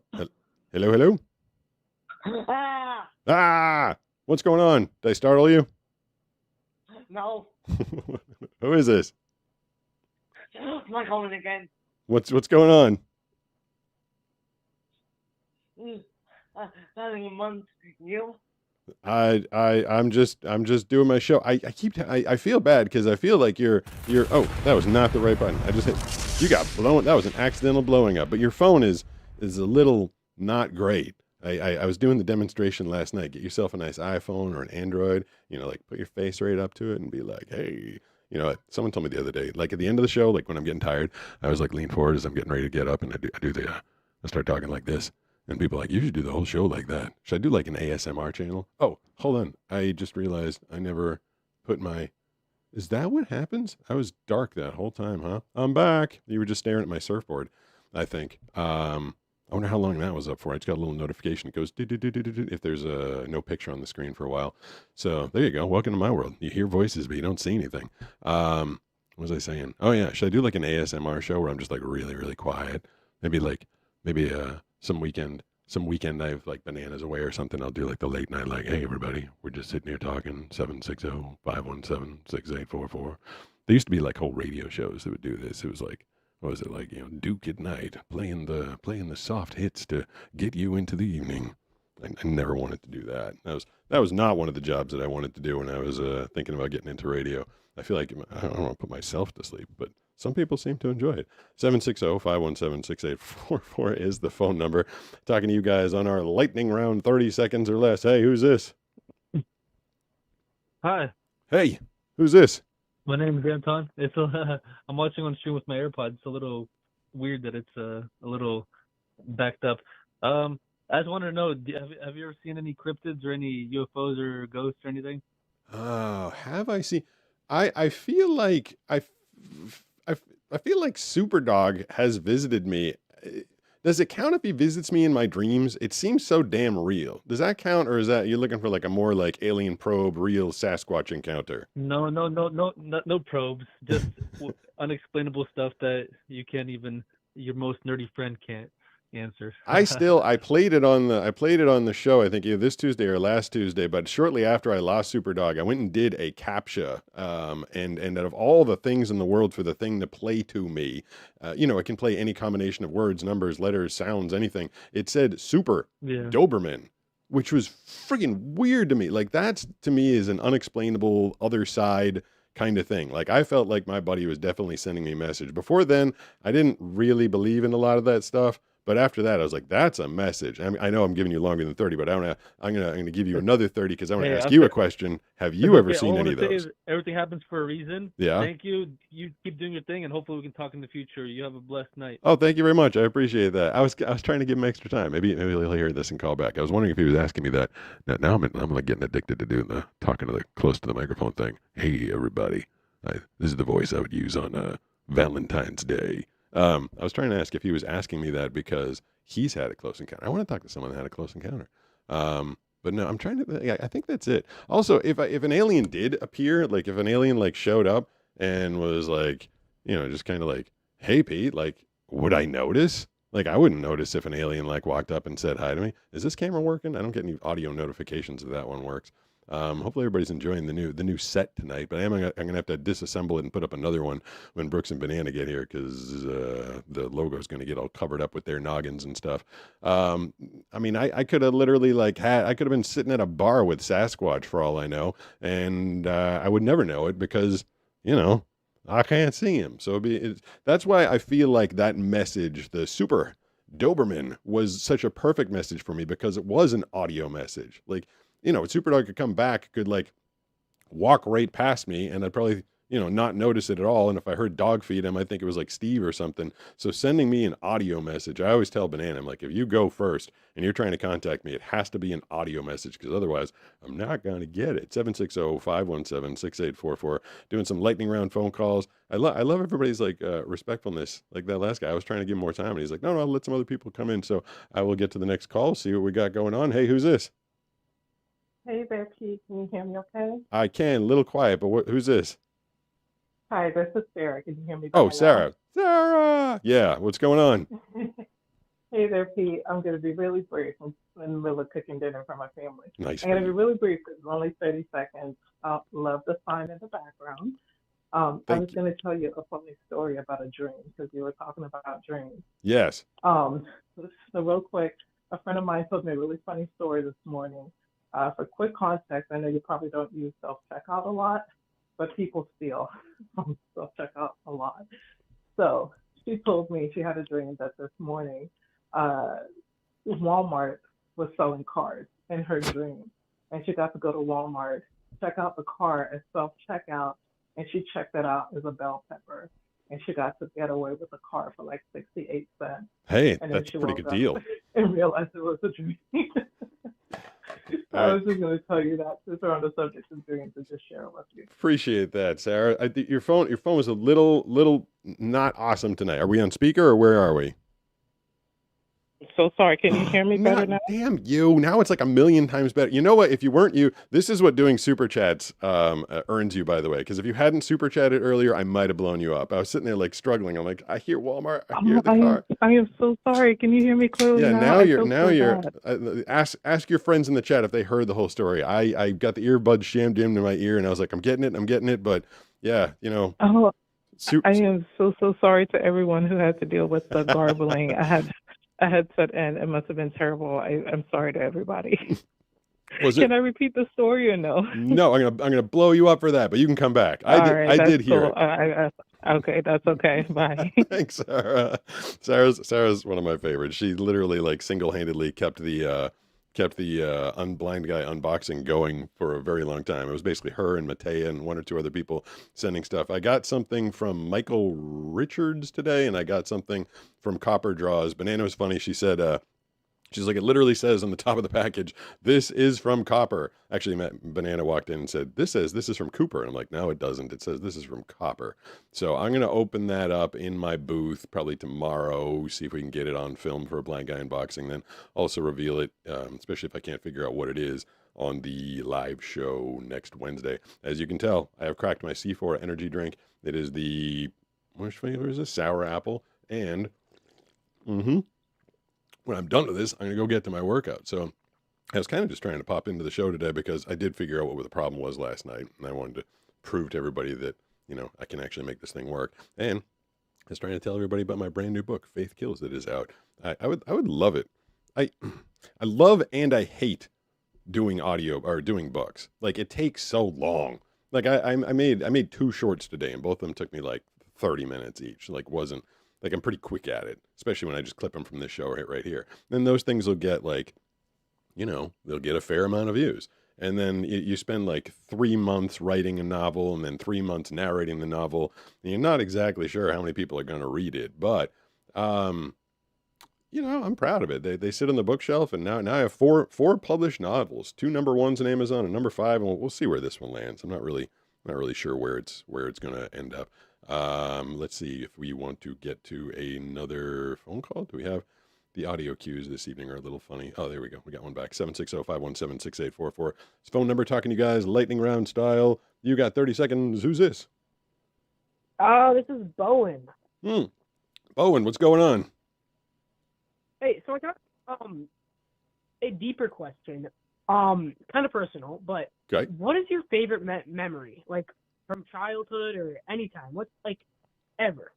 hello? Ah! What's going on? Did I startle you? No, Who is this? I'm not calling again. What's going on? Nothing a month. You? I'm just doing my show. I feel bad because I feel like you're oh, that was not the right button. I just hit, you got blown. That was an accidental blowing up. But your phone is a little not great. I was doing the demonstration last night. Get yourself a nice iPhone or an Android, like put your face right up to it and be like, hey, someone told me the other day, like at the end of the show, like when I'm getting tired, I was like lean forward as I'm getting ready to get up and I start talking like this. And people are like, you should do the whole show like that. Should I do like an ASMR channel? Oh, hold on. I just realized I never put is that what happens? I was dark that whole time, huh? I'm back. You were just staring at my surfboard, I think. I wonder how long that was up for. I just got a little notification. It goes do if there's no picture on the screen for a while. So there you go. Welcome to my world. You hear voices, but you don't see anything. What was I saying? Oh yeah, should I do like an ASMR show where I'm just like really, really quiet? Maybe some weekend I have like bananas away or something. I'll do like the late night, like, hey everybody, we're just sitting here talking. 760-517-6844. There used to be like whole radio shows that would do this. It was like, what was it like? Duke at night, playing the soft hits to get you into the evening. I never wanted to do that. That was not one of the jobs that I wanted to do when I was thinking about getting into radio. I feel like I don't want to put myself to sleep, but some people seem to enjoy it. 760-517-6844 is the phone number. Talking to you guys on our lightning round, 30 seconds or less. Hey, who's this? Hi, Hey, who's this? my name is Anton. I'm watching on stream with my AirPods. It's a little weird that it's a little backed up. I just wanted to know, have you ever seen any cryptids or any UFOs or ghosts or anything? Oh, have I seen? I feel like I feel like Superdog has visited me. Does it count if he visits me in my dreams? It seems so damn real. Does that count, or is that you're looking for like a more like alien probe, real Sasquatch encounter? No probes, just unexplainable stuff that your most nerdy friend can't answer. I played it on the show, I think either this Tuesday or last Tuesday, but shortly after I lost Superdog, I went and did a CAPTCHA. And out of all the things in the world for the thing to play to me, it can play any combination of words, numbers, letters, sounds, anything. It said Super Doberman, which was freaking weird to me. Like that's to me is an unexplainable other side kind of thing. Like I felt like my buddy was definitely sending me a message. Before then, I didn't really believe in a lot of that stuff. But after that, I was like, "That's a message." I know I'm giving you longer than 30, but I'm gonna give you another 30 because I want to ask you a question. Have you ever seen any of those? Everything happens for a reason. Yeah. Thank you. You keep doing your thing, and hopefully we can talk in the future. You have a blessed night. Oh, thank you very much. I appreciate that. I was trying to give him extra time. Maybe he'll hear this and call back. I was wondering if he was asking me that. Now I'm like getting addicted to doing the talking to the close to the microphone thing. Hey everybody, this is the voice I would use on Valentine's Day. I was trying to ask if he was asking me that because he's had a close encounter. I want to talk to someone that had a close encounter. But no, I'm trying to, I think that's it. Also, if an alien did appear, like if an alien like showed up and was like, just kind of like, hey Pete, like, would I notice? Like, I wouldn't notice if an alien like walked up and said hi to me. Is this camera working? I don't get any audio notifications if that one works. Hopefully everybody's enjoying the new set tonight. But I'm gonna have to disassemble it and put up another one when Brooks and Banana get here because the logo is gonna get all covered up with their noggins and stuff. I mean, I could have literally I could have been sitting at a bar with Sasquatch for all I know, and I would never know it because I can't see him. So that's why I feel like that message, the Super Doberman, was such a perfect message for me because it was an audio message. Like, Super Dog could come back, could walk right past me, and I'd probably, not notice it at all. And if I heard dog feed him, I think it was like Steve or something. So sending me an audio message, I always tell Banana, I'm like, if you go first and you're trying to contact me, it has to be an audio message because otherwise I'm not going to get it. 760-517-6844. Doing some lightning round phone calls. I love everybody's respectfulness. Like that last guy, I was trying to give him more time and he's like, no, I'll let some other people come in. So I will get to the next call, see what we got going on. Hey, who's this? Hey there, Pete. Can you hear me okay? I can, a little quiet, but who's this? Hi, this is Sarah. Can you hear me? Oh, Sarah. Sarah! Yeah, what's going on? Hey there, Pete. I'm going to be really brief. I'm in the middle of cooking dinner for my family. Nice. I'm going to be really brief because it's only 30 seconds. I love the sign in the background. I was going to tell you a funny story about a dream because you were talking about dreams. Yes. So real quick, a friend of mine told me a really funny story this morning. For quick context, I know you probably don't use self-checkout a lot, but people steal from self-checkout a lot. So she told me she had a dream that this morning Walmart was selling cars in her dream. And she got to go to Walmart, check out the car at self-checkout, and she checked it out as a bell pepper. And she got to get away with the car for like 68 cents. Hey, and that's a pretty good deal. And realized it was a dream. I was just going to tell you that since we're on the subject of dreams and just share it with you. Appreciate that, Sarah. I think your phone was a little not awesome tonight. Are we on speaker or where are we? So sorry. Can you hear me better now? Damn you. Now it's like a million times better. You know what? If you weren't this is what doing super chats earns you, by the way. Because if you hadn't super chatted earlier, I might have blown you up. I was sitting there struggling. I'm like, I hear Walmart. I hear the car. I am so sorry. Can you hear me clearly yeah, now? Now you're. Ask your friends in the chat if they heard the whole story. I got the earbuds jammed into my ear, and I was like, I'm getting it. But yeah, Oh, I am so sorry to everyone who had to deal with the garbling. I had a headset in. It must have been terrible. I'm sorry to everybody. Can I repeat the story or no? No, I'm gonna blow you up for that, but you can come back. I did hear it. Okay, that's okay. Bye. Thanks, Sarah. Sarah's one of my favorites. She literally single-handedly kept the blind guy unboxing going for a very long time. It was basically her and Matea and one or two other people sending stuff. I got something from Michael Richards today, and I got something from Copper Draws. Banana was funny. She said, she's like, it literally says on the top of the package, this is from Copper. Actually, Banana walked in and said, this is from Cooper. And I'm like, no, it doesn't. It says this is from Copper. So I'm going to open that up in my booth probably tomorrow, see if we can get it on film for a blind guy unboxing, then also reveal it, especially if I can't figure out what it is, on the live show next Wednesday. As you can tell, I have cracked my C4 energy drink. It is which flavor is this? Sour apple. And, when I'm done with this, I'm going to go get to my workout. So I was kind of just trying to pop into the show today because I did figure out what the problem was last night. And I wanted to prove to everybody that, I can actually make this thing work. And I was trying to tell everybody about my brand new book, Faith Kills, that is out. I would love it. I love and I hate doing audio or doing books. It takes so long. I made 2 shorts today and both of them took me 30 minutes each. Wasn't. I'm pretty quick at it, especially when I just clip them from this show right here. Then those things will get they'll get a fair amount of views. And then you spend 3 months writing a novel and then 3 months narrating the novel. And you're not exactly sure how many people are going to read it. But, I'm proud of it. They sit on the bookshelf and now I have four published novels, 2 number 1s on Amazon and number 5. And we'll see where this one lands. I'm not really sure where it's going to end up. Let's see if we want to get to another phone call. Do we have the audio cues this evening are a little funny. Oh, there we go. We got one back. 760-517-6844. It's phone number talking to you guys, lightning round style. You got 30 seconds. Who's this? Oh, this is Bowen. Bowen, what's going on? Hey, so I got a deeper question. Kind of personal, but Okay. what is your favorite memory? Like from childhood or anytime? What's like ever?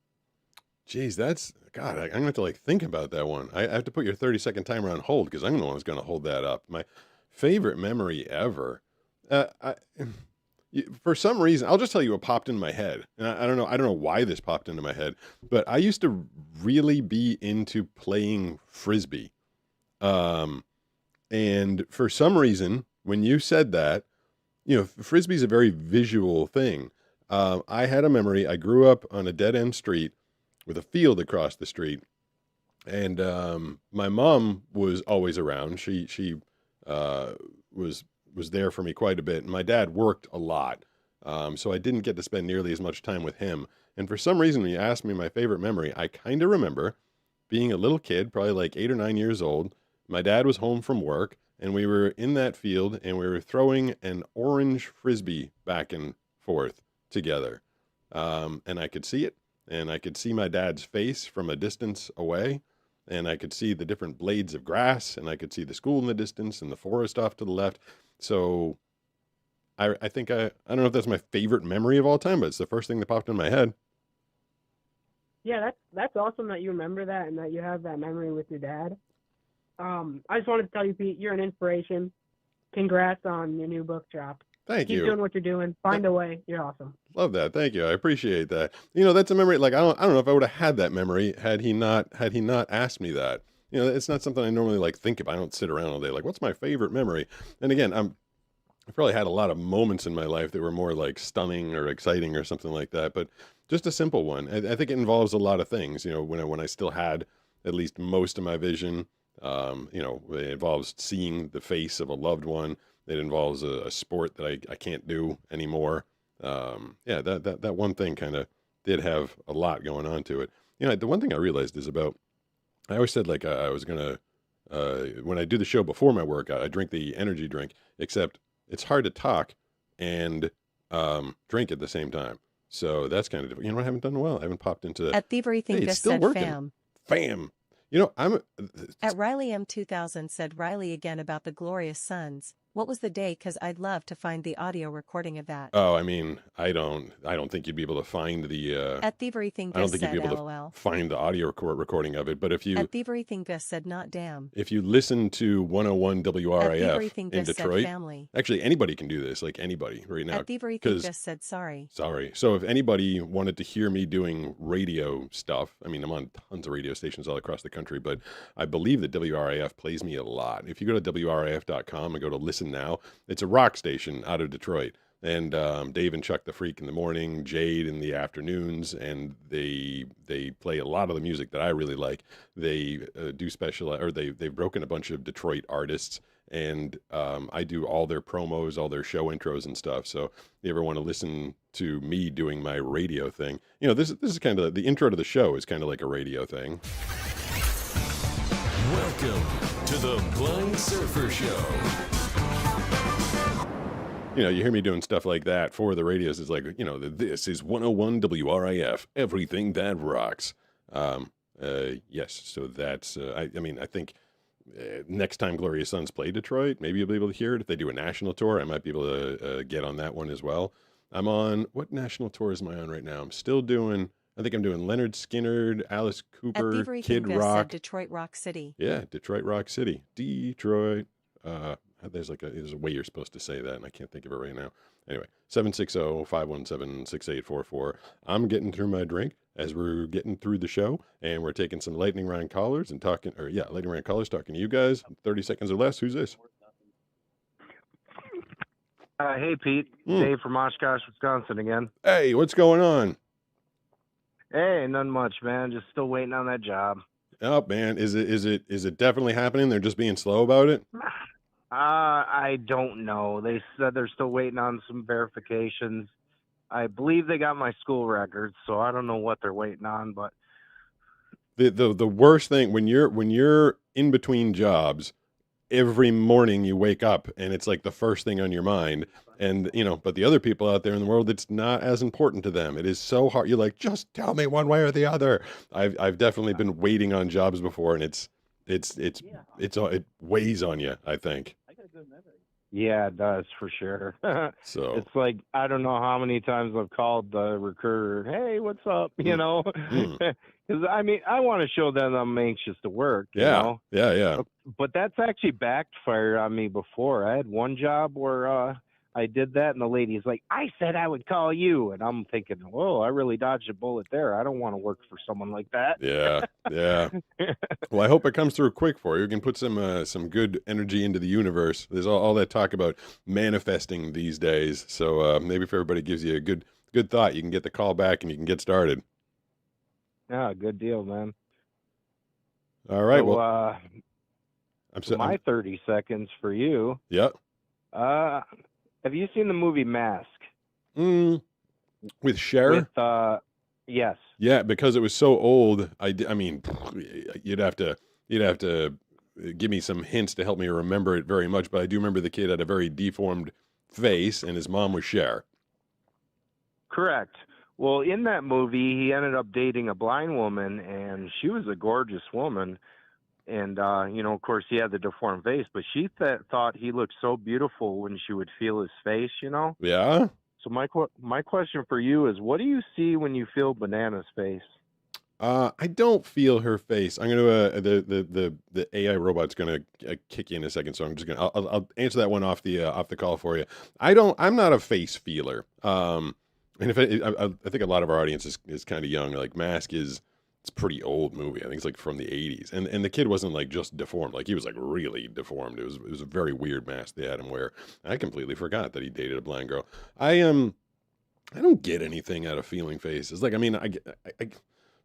Jeez, that's God. I'm gonna have to like think about that one. I have to put your 30-second timer on hold because I'm the one who's gonna hold that up. My favorite memory ever. I, for some reason, I'll just tell you what popped in my head. And I don't know. I don't know why this popped into my head, but I used to really be into playing frisbee. Um, and for some reason, when you said that, frisbee's a very visual thing. I had a memory. I grew up on a dead end street with a field across the street, and my mom was always around. She was there for me quite a bit. And my dad worked a lot, so I didn't get to spend nearly as much time with him. And for some reason, when you asked me my favorite memory, I kind of remember being a little kid, probably like 8 or 9 years old. My dad was home from work, and we were in that field, and we were throwing an orange frisbee back and forth together. And I could see it, and I could see my dad's face from a distance away, and I could see the different blades of grass, and I could see the school in the distance and the forest off to the left. So I think I don't know if that's my favorite memory of all time, but it's the first thing that popped in my head. Yeah, that's awesome that you remember that and that you have that memory with your dad. I just wanted to tell you, Pete, you're an inspiration. Congrats on your new book drop. Thank you. Keep doing what you're doing. Find a way. You're awesome. Love that. Thank you. I appreciate that. That's a memory. Like, I don't know if I would have had that memory had he not asked me that. It's not something I normally like think of. I don't sit around all day like, what's my favorite memory? And again, I've probably had a lot of moments in my life that were more like stunning or exciting or something like that, but just a simple one. I think it involves a lot of things. When I still had at least most of my vision, it involves seeing the face of a loved one. It involves a sport that I can't do anymore. That one thing kind of did have a lot going on to it. The one thing I realized is I always said like I was gonna, when I do the show before my work, I drink the energy drink, except it's hard to talk and drink at the same time. So that's kind of different. I haven't done well. I haven't popped into At Thievery Think Hey, it's This still said working. fam. Fam. I'm At Riley M2000 said Riley again about the Glorious Sons. What was the day? Because I'd love to find the audio recording of that. Oh, I mean, I don't think you'd be able to find the. At Thievery Think I don't This think you'd said be able LOL. to find the audio recording of it. But if you At Thievery Think This said not damn. if you listen to 101 At Thievery WRIF Think in This said Detroit, family. actually anybody can do this, like anybody right now. At Thievery Think 'cause- This said sorry. Sorry. So if anybody wanted to hear me doing radio stuff, I mean, I'm on tons of radio stations all across the country, but I believe that WRIF plays me a lot. If you go to WRIF.com and go to Listen Now, it's a rock station out of Detroit. And Dave and Chuck the Freak in the morning, Jade in the afternoons, and they play a lot of the music that I really like. They do they've broken a bunch of Detroit artists, and I do all their promos, all their show intros and stuff. So if you ever want to listen to me doing my radio thing, this is kind of the intro to the show is kind of like a radio thing. Welcome to the Blind Surfer Show. You hear me doing stuff like that for the radios. It's like, this is 101 WRIF, everything that rocks. Yes, so that's, I think next time Glorious Sons play Detroit, maybe you'll be able to hear it. If they do a national tour, I might be able to get on that one as well. I'm on, what national tours am I on right now? I think I'm doing Leonard Skinner, Alice At Cooper, Thievery Kid Think This said Rock. Detroit Rock City. Yeah, Detroit Rock City. Detroit. There's a way you're supposed to say that, and I can't think of it right now. Anyway, 760-517-6844. I'm getting through my drink as we're getting through the show, and we're taking some lightning round callers and talking to you guys. 30 seconds or less. Who's this? Hey, Pete. Dave from Oshkosh, Wisconsin again. Hey, what's going on? Hey, none much, man. Just still waiting on that job. Oh, man, is it definitely happening? They're just being slow about it? I don't know. They said they're still waiting on some verifications. I believe they got my school records, so I don't know what they're waiting on, but The worst thing when you're in between jobs, every morning you wake up and it's like the first thing on your mind, and but the other people out there in the world, it's not as important to them. It is so hard. You're like, just tell me one way or the other. I've definitely been waiting on jobs before, and it weighs on you, I think. Yeah, it does for sure. So It's like I don't know how many times I've called the recruiter. Hey, what's up? You know, because I mean I want to show them I'm anxious to work. You yeah, know, yeah. but that's actually backfired on me before. I had one job where I did that, and the lady's like, "I said I would call you," and I'm thinking, "Whoa, I really dodged a bullet there. I don't want to work for someone like that." Yeah. Well, I hope it comes through quick for you. You can put some good energy into the universe. There's all that talk about manifesting these days. So maybe if everybody gives you a good thought, you can get the call back and you can get started. Yeah, good deal, man. All right. So, Well, my 30 seconds for you. Yep. Have you seen the movie Mask? With Cher? With, yes. Yeah, because it was so old. I mean, you'd have to give me some hints to help me remember it very much. But I do remember the kid had a very deformed face, and his mom was Cher. Correct. Well, in that movie, he ended up dating a blind woman, and she was a gorgeous woman. And, you know, of course, he had the deformed face, but she thought he looked so beautiful when she would feel his face, you know? Yeah? So my question for you is, what do you see when you feel Banana's face? I don't feel her face. I'm gonna the AI robot's gonna kick you in a second, so I'm just gonna I'll answer that one off the call for you. I'm not a face feeler. And if I think a lot of our audience is kind of young. Like Mask it's a pretty old movie. I think it's like from the 80s, and the kid wasn't like just deformed. Like he was like really deformed. It was a very weird mask they had him wear. I completely forgot that he dated a blind girl. I don't get anything out of feeling faces. Like I mean I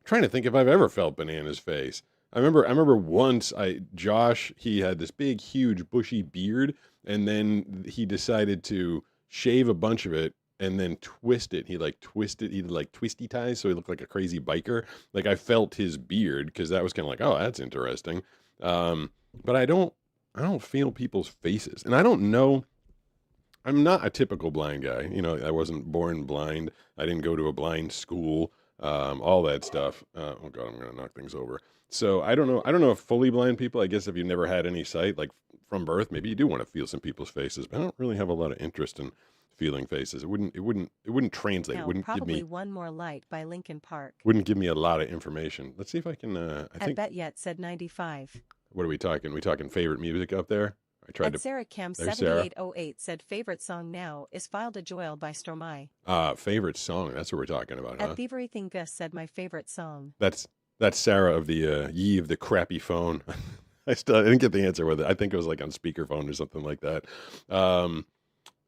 trying to think if I've ever felt Banana's face. I remember once Josh, he had this big, huge, bushy beard, and then he decided to shave a bunch of it and then twist it. He did like twisty ties, so he looked like a crazy biker. Like I felt his beard because that was kind of like, oh, that's interesting. But I don't feel people's faces, and I don't know. I'm not a typical blind guy. You know, I wasn't born blind. I didn't go to a blind school. All that stuff. Oh God, I'm gonna knock things over. So I don't know if fully blind people, I guess if you've never had any sight, like from birth, maybe you do want to feel some people's faces, but I don't really have a lot of interest in feeling faces. It wouldn't translate. Now, It wouldn't give probably me One More Light by Linkin Park. wouldn't give me a lot of information. Let's see if I can I think Bet Yet said 95. what are we talking? We talking favorite music up there? I tried At to Sarah Cam There's Sarah. 7808 said favorite song now is Filed a Joel by Stromae. Favorite song, that's what we're talking about, huh? At Thievery Thing Gus said my favorite song. That's Sarah of the Ye of the crappy phone. I didn't get the answer with it. I think it was like on speakerphone or something like that.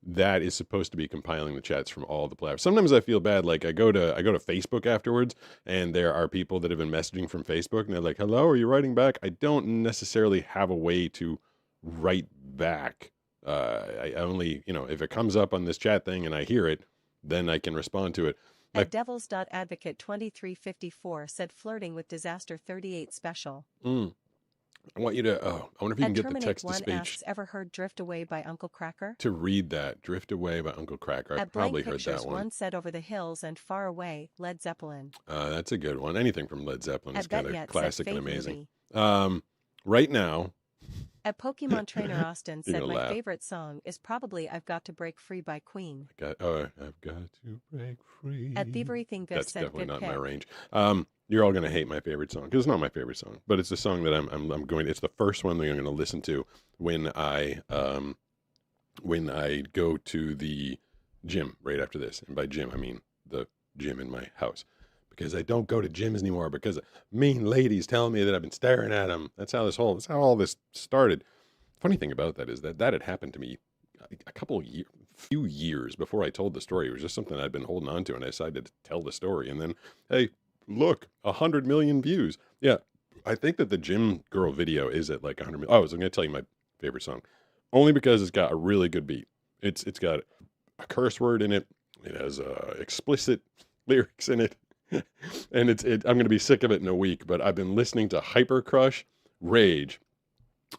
That is supposed to be compiling the chats from all the platforms. Sometimes I feel bad. Like I go to Facebook afterwards, and there are people that have been messaging from Facebook, and they're like, "Hello, are you writing back?" I don't necessarily have a way to write back. I only, if it comes up on this chat thing and I hear it, then I can respond to it. At Devils.Advocate 2354 said flirting with Disaster 38 special. I want you to, I wonder if you can get the Terminate text to 1 speech asks, ever heard Drift Away by Uncle Cracker? to read that. Drift Away by Uncle Cracker. I've At probably Blank heard Pictures that one. 1 said Over the Hills and Far Away, Led Zeppelin. That's a good one. Anything from Led Zeppelin is At Bet kind of Yet said classic and Fade amazing. Movie. Right now, At Pokemon Trainer Austin You're said gonna my laugh. favorite song is probably I've Got to Break Free by Queen. I've got to break free. At Thievery Thing Gus That's said definitely good not pick. my range. You're all gonna hate my favorite song because it's not my favorite song, but it's a song that I'm going. It's the first one that I'm going to listen to when I go to the gym right after this. And by gym, I mean the gym in my house, because I don't go to gyms anymore because mean ladies telling me that I've been staring at them. That's how all this started. Funny thing about that is that had happened to me a few years before I told the story. It was just something I'd been holding on to, and I decided to tell the story. And then, hey, look, 100 million views. Yeah, I think that the gym girl video is at like 100 million. Oh, I was going to tell you my favorite song, only because it's got a really good beat. It's got a curse word in it. It has explicit lyrics in it, and I'm going to be sick of it in a week. But I've been listening to Hyper Crush, Rage,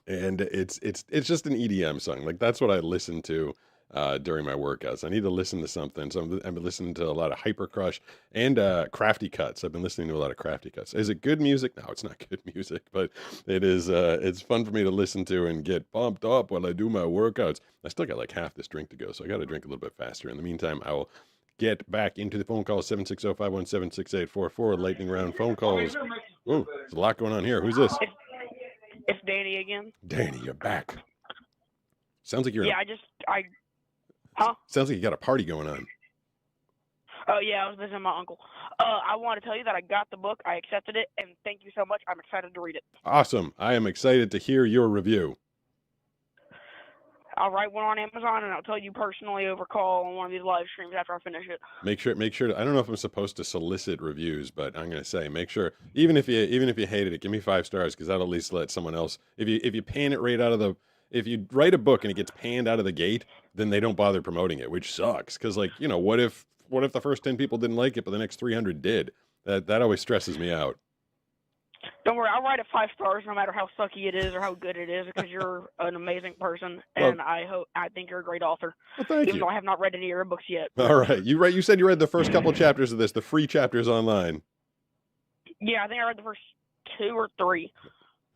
and it's just an EDM song. Like that's what I listen to during my workouts. I need to listen to something. So I've been listening to a lot of Hyper Crush and Crafty Cuts. I've been listening to a lot of Crafty Cuts. Is it good music? No, it's not good music, but it is. It's fun for me to listen to and get pumped up while I do my workouts. I still got like half this drink to go, so I got to drink a little bit faster. In the meantime, I will get back into the phone call. 760-517-6844. Lightning round phone calls. Ooh, there's a lot going on here. Who's this? It's Danny again. Danny, you're back. Sounds like you're. Yeah, Huh? Sounds like you got a party going on. Oh, yeah, I was visiting my uncle. I want to tell you that I got the book, I accepted it, and thank you so much. I'm excited to read it. Awesome. I am excited to hear your review. I'll write one on Amazon, and I'll tell you personally over call on one of these live streams after I finish it. Make sure. I don't know if I'm supposed to solicit reviews, but I'm going to say make sure. Even if you hated it, give me 5 stars because that'll at least let someone else. If you pan it right out of the. If you write a book and it gets panned out of the gate, then they don't bother promoting it, which sucks. Because what if the first 10 people didn't like it, but the next 300 did? That always stresses me out. Don't worry, I'll write it 5 stars no matter how sucky it is or how good it is because you're an amazing person and I think you're a great author. Well, thank even you. though I have not read any of your books yet. All right, you said you read the first couple chapters of this, the free chapters online. Yeah, I think I read the first 2 or 3.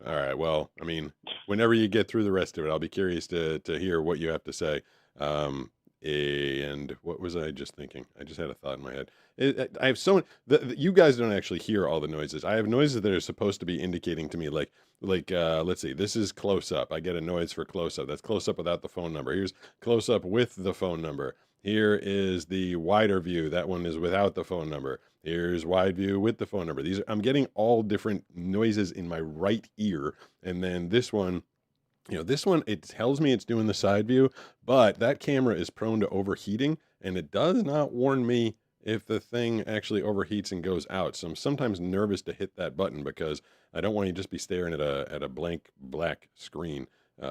All right. Well, I mean, whenever you get through the rest of it, I'll be curious to hear what you have to say. And what was I just thinking? I just had a thought in my head. I have so many. You guys don't actually hear all the noises. I have noises that are supposed to be indicating to me, like let's see. This is close up. I get a noise for close up. That's close up without the phone number. Here's close up with the phone number. Here is the wider view. That one is without the phone number. Here's wide view with the phone number. I'm getting all different noises in my right ear. And then this one, it tells me it's doing the side view, but that camera is prone to overheating and it does not warn me if the thing actually overheats and goes out. So I'm sometimes nervous to hit that button because I don't want you to just be staring at a blank black screen. So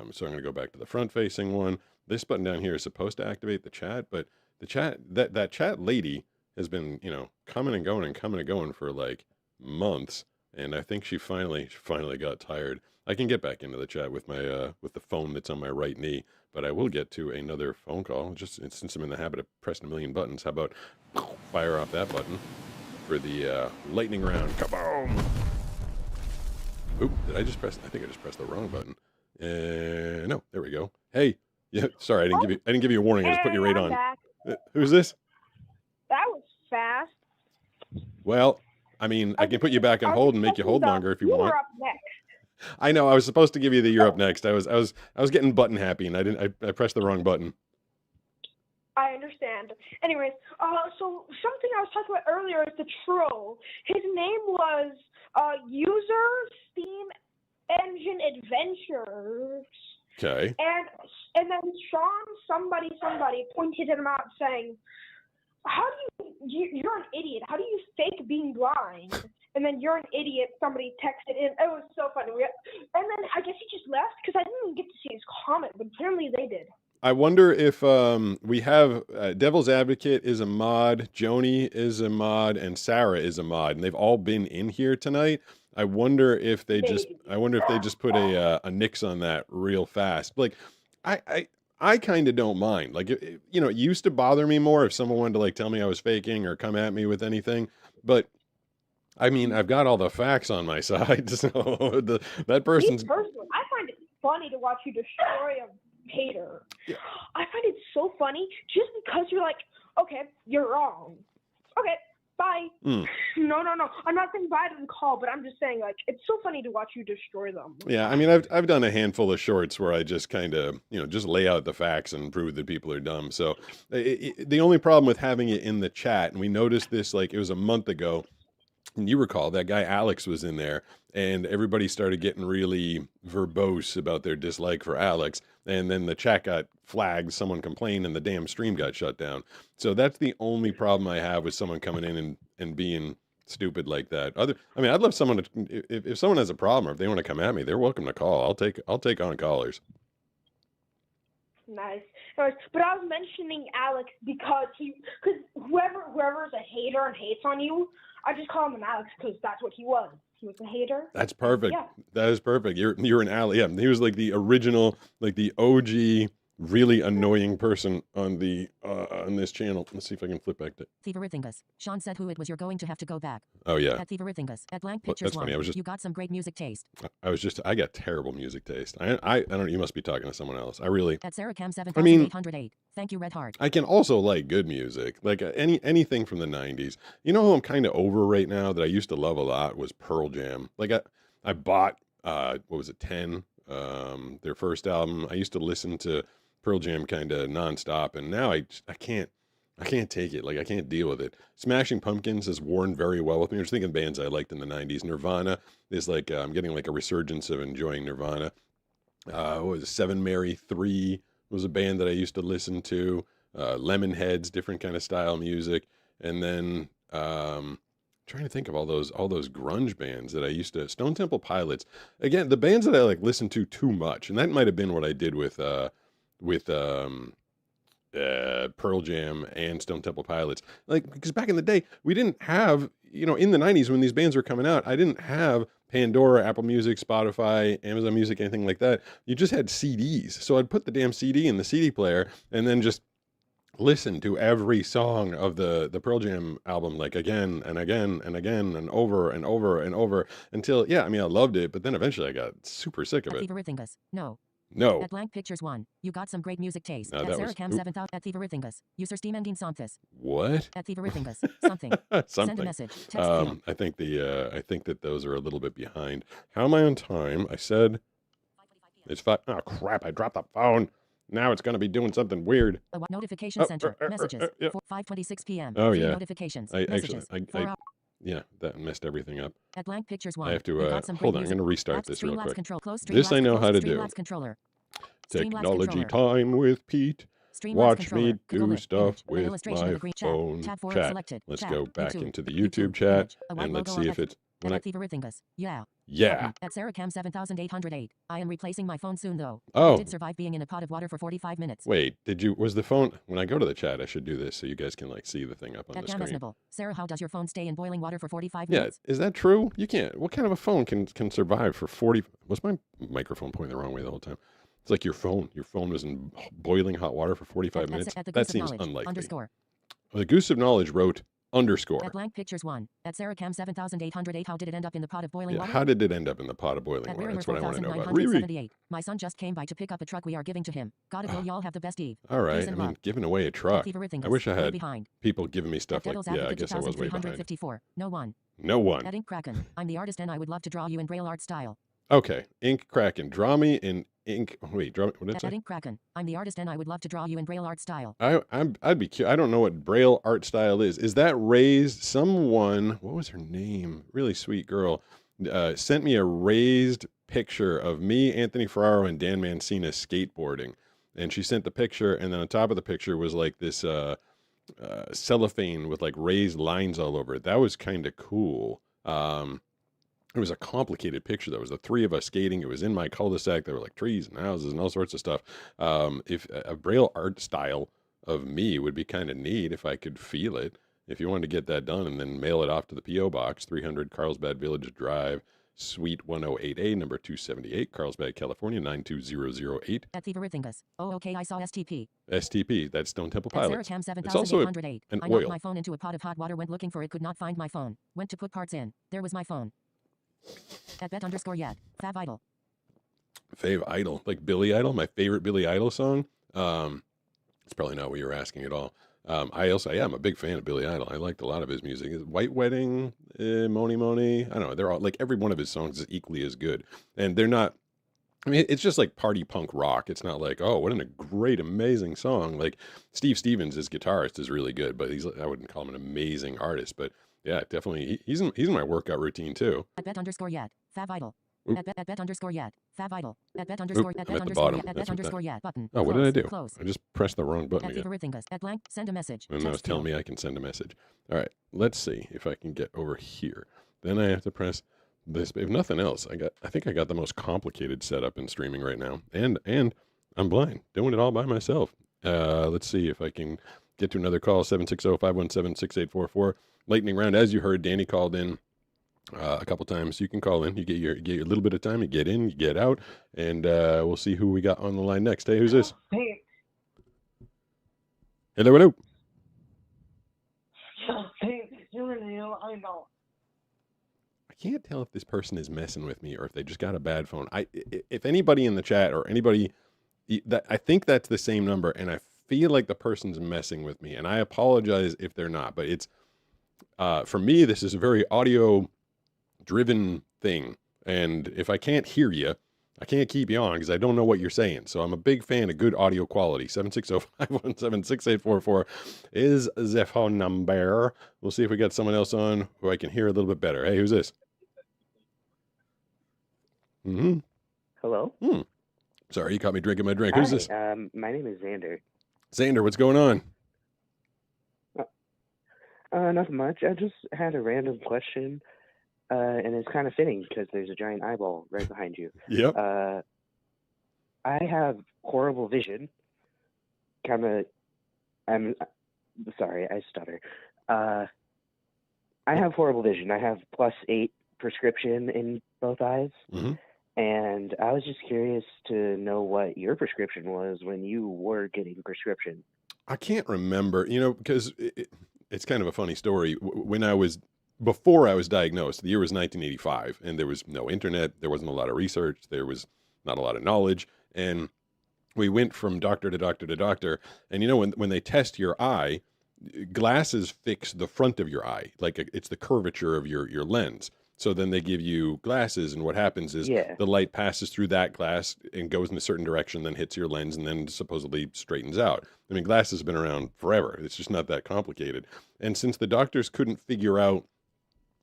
I'm going to go back to the front facing one. This button down here is supposed to activate the chat, but the chat, that chat lady has been, coming and going for like months. And I think she finally got tired. I can get back into the chat with my, with the phone that's on my right knee, but I will get to another phone call just since I'm in the habit of pressing a million buttons. How about fire off that button for the, lightning round. Kaboom! Oop, I think I just pressed the wrong button. No, there we go. Hey, yeah, sorry, I didn't give you a warning. I just put you right on. Back. Who's this? That was fast. Well, I mean, I can put you back on hold and make you hold longer if you want. You're up next. I know. I was supposed to give you the "you're up next." I was getting button happy, and I pressed the wrong button. I understand. Anyways, so something I was talking about earlier is the troll. His name was User Steam Engine Adventures. Okay. And then Sean somebody pointed him out saying, "How do you're an idiot. How do you fake being blind?" And then "you're an idiot." Somebody texted in. It was so funny. And then I guess he just left because I didn't even get to see his comment, but apparently they did. I wonder if we have Devil's Advocate is a mod, Joni is a mod, and Sarah is a mod, and they've all been in here tonight. I wonder if they just put a nix on that real fast. Like, I kind of don't mind. Like, it used to bother me more if someone wanted to like tell me I was faking or come at me with anything. But I mean, I've got all the facts on my side, so that person's. Me personally, I find it funny to watch you destroy a hater. Yeah. I find it so funny just because you're like, okay, you're wrong. Okay, bye. No. I'm not saying bye to the call, but I'm just saying, like, it's so funny to watch you destroy them. Yeah, I mean, I've done a handful of shorts where I just kind of, just lay out the facts and prove that people are dumb. So the only problem with having it in the chat, and we noticed this, like, it was a month ago, and you recall that guy Alex was in there, and everybody started getting really verbose about their dislike for Alex, and then the chat got flagged, someone complained, and the damn stream got shut down. So that's the only problem I have with someone coming in and being stupid like that. I'd love someone to, if someone has a problem or if they want to come at me, they're welcome to call. I'll take on callers. Nice. But I was mentioning Alex because whoever's a hater and hates on you, I just call him an Alex because that's what he was. He was a hater. That's perfect. Yeah. That is perfect. You're an Alex. Yeah, he was like the original, like the OG really annoying person on the on this channel. Let's see if I can flip back to. Thivarithingos. Sean said who it was. You're going to have to go back. Oh yeah. At Thivarithingos. At blank Well, pictures that's funny. one. I was just. You got some great music taste. I got terrible music taste. I don't. You must be talking to someone else. I really. At Sarah Cam I mean, 7808. Thank you, Red Heart. I can also like good music, like anything from the '90s. You know who I'm kind of over right now that I used to love a lot was Pearl Jam. Like I bought what was it 10 their first album. I used to listen to Pearl Jam kind of nonstop, and now I can't take it. Like I can't deal with it. Smashing Pumpkins has worn very well with me. I was thinking bands I liked in the '90s. Nirvana is like I'm getting like a resurgence of enjoying Nirvana. What was it? Seven Mary 3 was a band that I used to listen to. Lemonheads, different kind of style music, and then trying to think of all those grunge bands that I used to. Stone Temple Pilots, again, the bands that I like listened to too much, and that might have been what I did with Pearl Jam and Stone Temple Pilots. Like, because back in the day, we didn't have, in the '90s when these bands were coming out, I didn't have Pandora, Apple Music, Spotify, Amazon Music, anything like that. You just had CDs. So I'd put the damn CD in the CD player and then just listen to every song of the Pearl Jam album, like again and again and again and over and over and over until, I loved it, but then eventually I got super sick of At it. Thivarithingos. No. No. At blank pictures one. You got some great music taste. No, at that Sarah was- Cam oop. 7000. At Thivarithingos. User Steamendine Santhis. What? At Thivarithingos. Something. Send Something. a message. Text Kim. I think that those are a little bit behind. How am I on time? I said it's 5. Oh crap! I dropped the phone. Now it's gonna be doing something weird. Notification center. Messages. Yeah. 5:26 p.m. Oh Three yeah. Notifications. I Messages. actually, 4 hours. yeah, that messed everything up. At blank pictures one. I have to You got some hold great on. I'm music. gonna restart Apps, this real Streamlabs quick. Control. Close This I Streamlabs- know how to close do. Streamlabs controller. Streamlabs Technology controller. time with Pete. Streamlabs Watch controller. me do Google it. stuff Image. An with illustration my of a green chat. phone. Tab 4 Chat. selected. Let's Chat. go back YouTube. into the YouTube chat Image. A white and let's logo see on if it's when I. At Thivarithingos. Yeah. Yeah. Button. At Sarah Cam 7808. I am replacing my phone soon though. Oh. I did survive being in a pot of water for 45 minutes. Wait, was the phone, when I go to the chat, I should do this so you guys can like see the thing up on At the screen. Gamesnable. Sarah, how does your phone stay in boiling water for 45 Yeah, minutes? is that true? You can't. What kind of a phone can survive for 40? Was my microphone pointing the wrong way the whole time? It's like your phone. Your phone was in boiling hot water for 45 minutes. At the That Goose of seems Knowledge. unlikely. Underscore. Well, the Goose of Knowledge wrote underscore. At blank pictures one. At Sarah Cam 7808. How did it end up in the pot of boiling Yeah, water? how did it end up in the pot of boiling At water? Ririmer That's what I want to know about. Riri. 4978. My son just came by to pick up a truck we are giving to him. Gotta go. Y'all have the best eve. All right. Peace I and mean, love. giving away a truck. Thivarithingos. I wish I Way had behind. people giving me stuff At like, Devil's yeah, I Advocate guess I was way behind. 2354. No one. No one. At Ink Kraken. I'm the artist and I would love to draw you in Braille art style. Okay. Ink Kraken. Draw me in ink. Wait, draw me. What did it At say? Ink Kraken. I'm the artist and I would love to draw you in Braille art style. I'd be curious. I don't know what Braille art style is. Is that raised? Someone, what was her name? Really sweet girl, sent me a raised picture of me, Anthony Ferraro, and Dan Mancina skateboarding. And she sent the picture, and then on top of the picture was like this cellophane with like raised lines all over it. That was kind of cool. It was a complicated picture. There was the three of us skating. It was in my cul-de-sac. There were like trees and houses and all sorts of stuff. If a Braille art style of me would be kind of neat if I could feel it. If you wanted to get that done and then mail it off to the P.O. Box, 300 Carlsbad Village Drive, Suite 108A, number 278, Carlsbad, California, 92008. At Thivarithingos. Oh, okay, I saw STP. STP, that's Stone Temple At Sarah Pilots. Cam It's also 7808. an I knocked oil. my phone into a pot of hot water, went looking for it, could not find my phone. Went to put parts in. There was my phone. At bet underscore yet. Fab Idol. Fave Idol, like Billy Idol, my favorite Billy Idol song. It's probably not what you're asking at all. I'm a big fan of Billy Idol. I liked a lot of his music. White Wedding, Moni Moni. I don't know. They're all like every one of his songs is equally as good, and they're not. I mean, it's just like party punk rock. It's not like, oh, what a great, amazing song. Like Steve Stevens, his guitarist, is really good, but I wouldn't call him an amazing artist. But yeah, definitely, he's in my workout routine too. At bet underscore yet. Fab Idol. Oop. At bet underscore yet. Fab Idol. At bet Oop, underscore I'm at at bet the underscore bottom. yet. At That's bet what that- underscore yet. Button. Oh, what did I do? Close. I just pressed the wrong button At again. Thivarithingos. At blank. Send a message. And now it's Text telling field. me I can send a message. All right, let's see if I can get over here. Then I have to press this. If nothing else, I think I got the most complicated setup in streaming right now. And I'm blind, doing it all by myself. Let's see if I can get to another call. 760-517-6844. Lightning round. As you heard, Danny called in a couple times. You can call in. You get your little bit of time. You get in, you get out, and we'll see who we got on the line next. Hey, who's this? Hey, Hello, hello. I can't tell if this person is messing with me or if they just got a bad phone. If anybody in the chat or anybody, I think that's the same number, and I feel like the person's messing with me, and I apologize if they're not. But it's for me, this is a very audio-driven thing, and if I can't hear you, I can't keep you on because I don't know what you're saying. So I'm a big fan of good audio quality. 760-517-6844 is the phone number. We'll see if we got someone else on who I can hear a little bit better. Hey, who's this? Mm-hmm. Hello? Sorry, you caught me drinking my drink. Who's this? My name is Xander. Xander, what's going on? Nothing much. I just had a random question, and it's kind of fitting because there's a giant eyeball right behind you. Yep. I have horrible vision. I'm sorry, I stutter. I have horrible vision. I have +8 prescription in both eyes. Mm-hmm. And I was just curious to know what your prescription was when you were getting prescription. I can't remember, because it's kind of a funny story. Before I was diagnosed, the year was 1985, and there was no internet. There wasn't a lot of research. There was not a lot of knowledge. And we went from doctor to doctor to doctor. And, when they test your eye, glasses fix the front of your eye. Like it's the curvature of your lens. So then they give you glasses, and what happens is the light passes through that glass and goes in a certain direction, then hits your lens, and then supposedly straightens out. I mean, glasses have been around forever. It's just not that complicated. And since the doctors couldn't figure out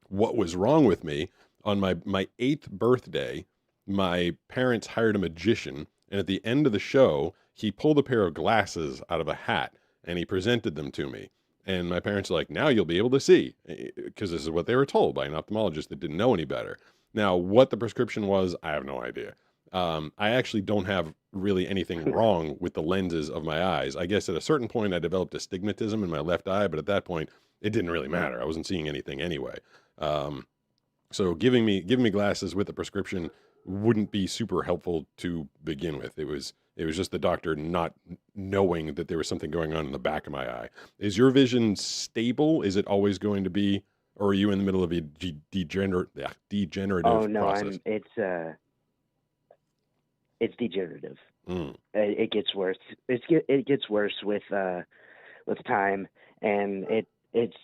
what was wrong with me, on my 8th birthday, my parents hired a magician, and at the end of the show, he pulled a pair of glasses out of a hat, and he presented them to me. And my parents are like, now you'll be able to see, because this is what they were told by an ophthalmologist that didn't know any better. Now, what the prescription was, I have no idea. I actually don't have really anything wrong with the lenses of my eyes. I guess at a certain point, I developed astigmatism in my left eye, but at that point, it didn't really matter. I wasn't seeing anything anyway. So giving me glasses with a prescription wouldn't be super helpful to begin with. It was just the doctor not knowing that there was something going on in the back of my eye. Is your vision stable? Is it always going to be, or are you in the middle of a degenerative Oh no, process? It's degenerative. It gets worse. It gets worse with time, and it's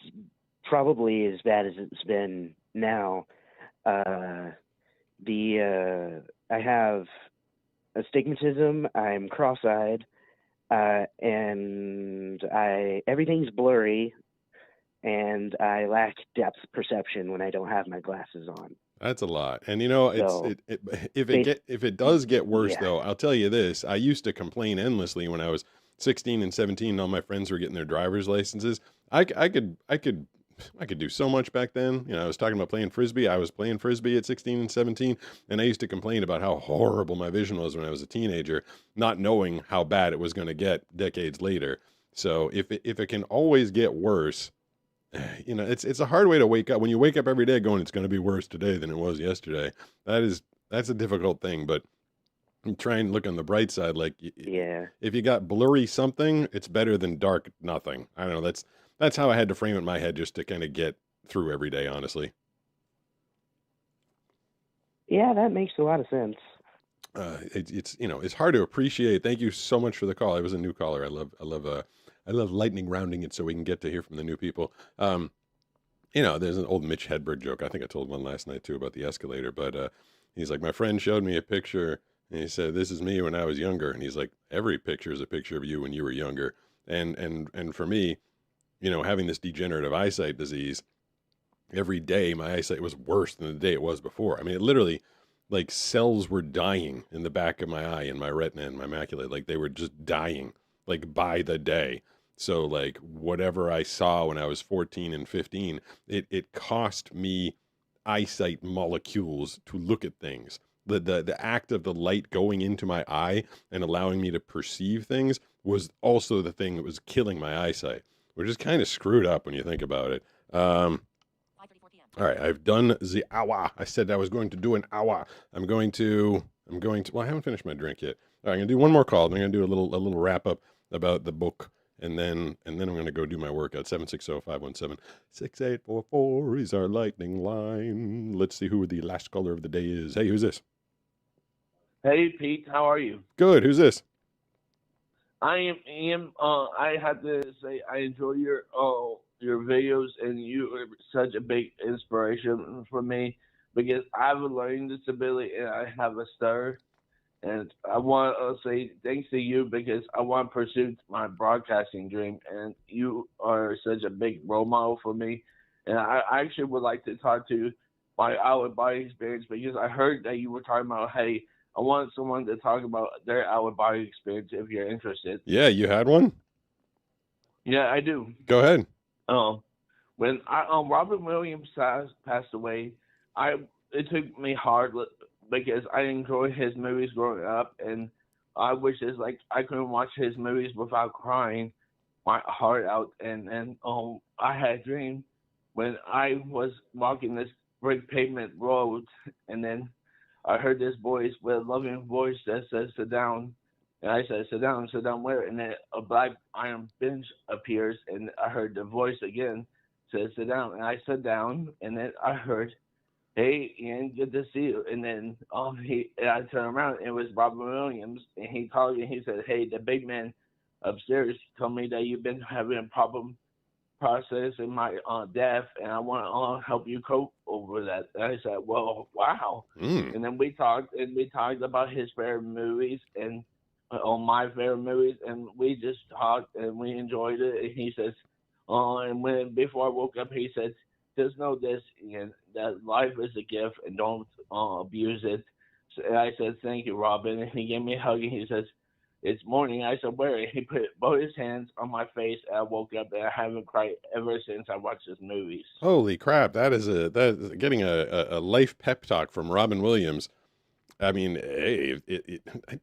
probably as bad as it's been now. I have astigmatism. I'm cross-eyed, and everything's blurry, and I lack depth perception when I don't have my glasses on. That's a lot. And So, if it does get worse though, I'll tell you this. I used to complain endlessly when I was 16 and 17 and all my friends were getting their driver's licenses. I could do so much back then. I was talking about playing Frisbee. I was playing Frisbee at 16 and 17, and I used to complain about how horrible my vision was when I was a teenager, not knowing how bad it was going to get decades later. So if it can always get worse, it's a hard way to wake up. When you wake up every day going, it's going to be worse today than it was yesterday. That's a difficult thing, but you try and look on the bright side. Like, if you got blurry something, it's better than dark nothing. I don't know. That's how I had to frame it in my head just to kind of get through every day, honestly. Yeah, that makes a lot of sense. It's hard to appreciate. Thank you so much for the call. I was a new caller. I love lightning rounding it so we can get to hear from the new people. There's an old Mitch Hedberg joke. I think I told one last night too about the escalator, but he's like, my friend showed me a picture and he said, this is me when I was younger. And he's like, every picture is a picture of you when you were younger. And for me, having this degenerative eyesight disease, every day my eyesight was worse than the day it was before. I mean, it literally, like, cells were dying in the back of my eye and my retina and my macula. Like, they were just dying, like, by the day. So, like, whatever I saw when I was 14 and 15, it cost me eyesight molecules to look at things. The act of the light going into my eye and allowing me to perceive things was also the thing that was killing my eyesight, which is kind of screwed up when you think about it. All right, I've done the hour. I said I was going to do an hour. I'm going to, well, I haven't finished my drink yet. All right, I'm going to do one more call. Then I'm going to do a little wrap up about the book and then I'm going to go do my workout. 760-517-6844 is our lightning line. Let's see who the last caller of the day is. Hey, who's this? Hey, Pete, how are you? Good. Who's this? I am. I have to say I enjoy your videos, and you are such a big inspiration for me because I have a learning disability and I have a stutter, and I want to say thanks to you because I want to pursue my broadcasting dream, and you are such a big role model for me, and I actually would like to talk to my out-of-body experience because I heard that you were talking about, hey, I want someone to talk about their out-of-body experience if you're interested. Yeah, you had one? Yeah, I do. Go ahead. When Robin Williams passed away, it took me hard because I enjoyed his movies growing up, and I wish I couldn't watch his movies without crying my heart out. And I had a dream when I was walking this brick pavement road, and then I heard this voice with a loving voice that says, sit down. And I said, sit down where? And then a black iron bench appears, and I heard the voice again, said, sit down. And I sat down, and then I heard, hey, Ian, good to see you. And then and I turned around, and it was Robin Williams, and he called me, and he said, hey, the big man upstairs told me that you've been having a problem processing my death, and I want to help you cope over that. And I said, well, wow. And then we talked about his favorite movies and on my favorite movies, and we just talked and we enjoyed it. And he says, and before I woke up, he said, just know this, Ian, that life is a gift and don't abuse it. So I said, thank you, Robin. And he gave me a hug, and he says, it's morning. I said, where? He put both his hands on my face, and I woke up, and I haven't cried ever since I watched his movies. Holy crap! That is getting a life pep talk from Robin Williams. I mean, hey,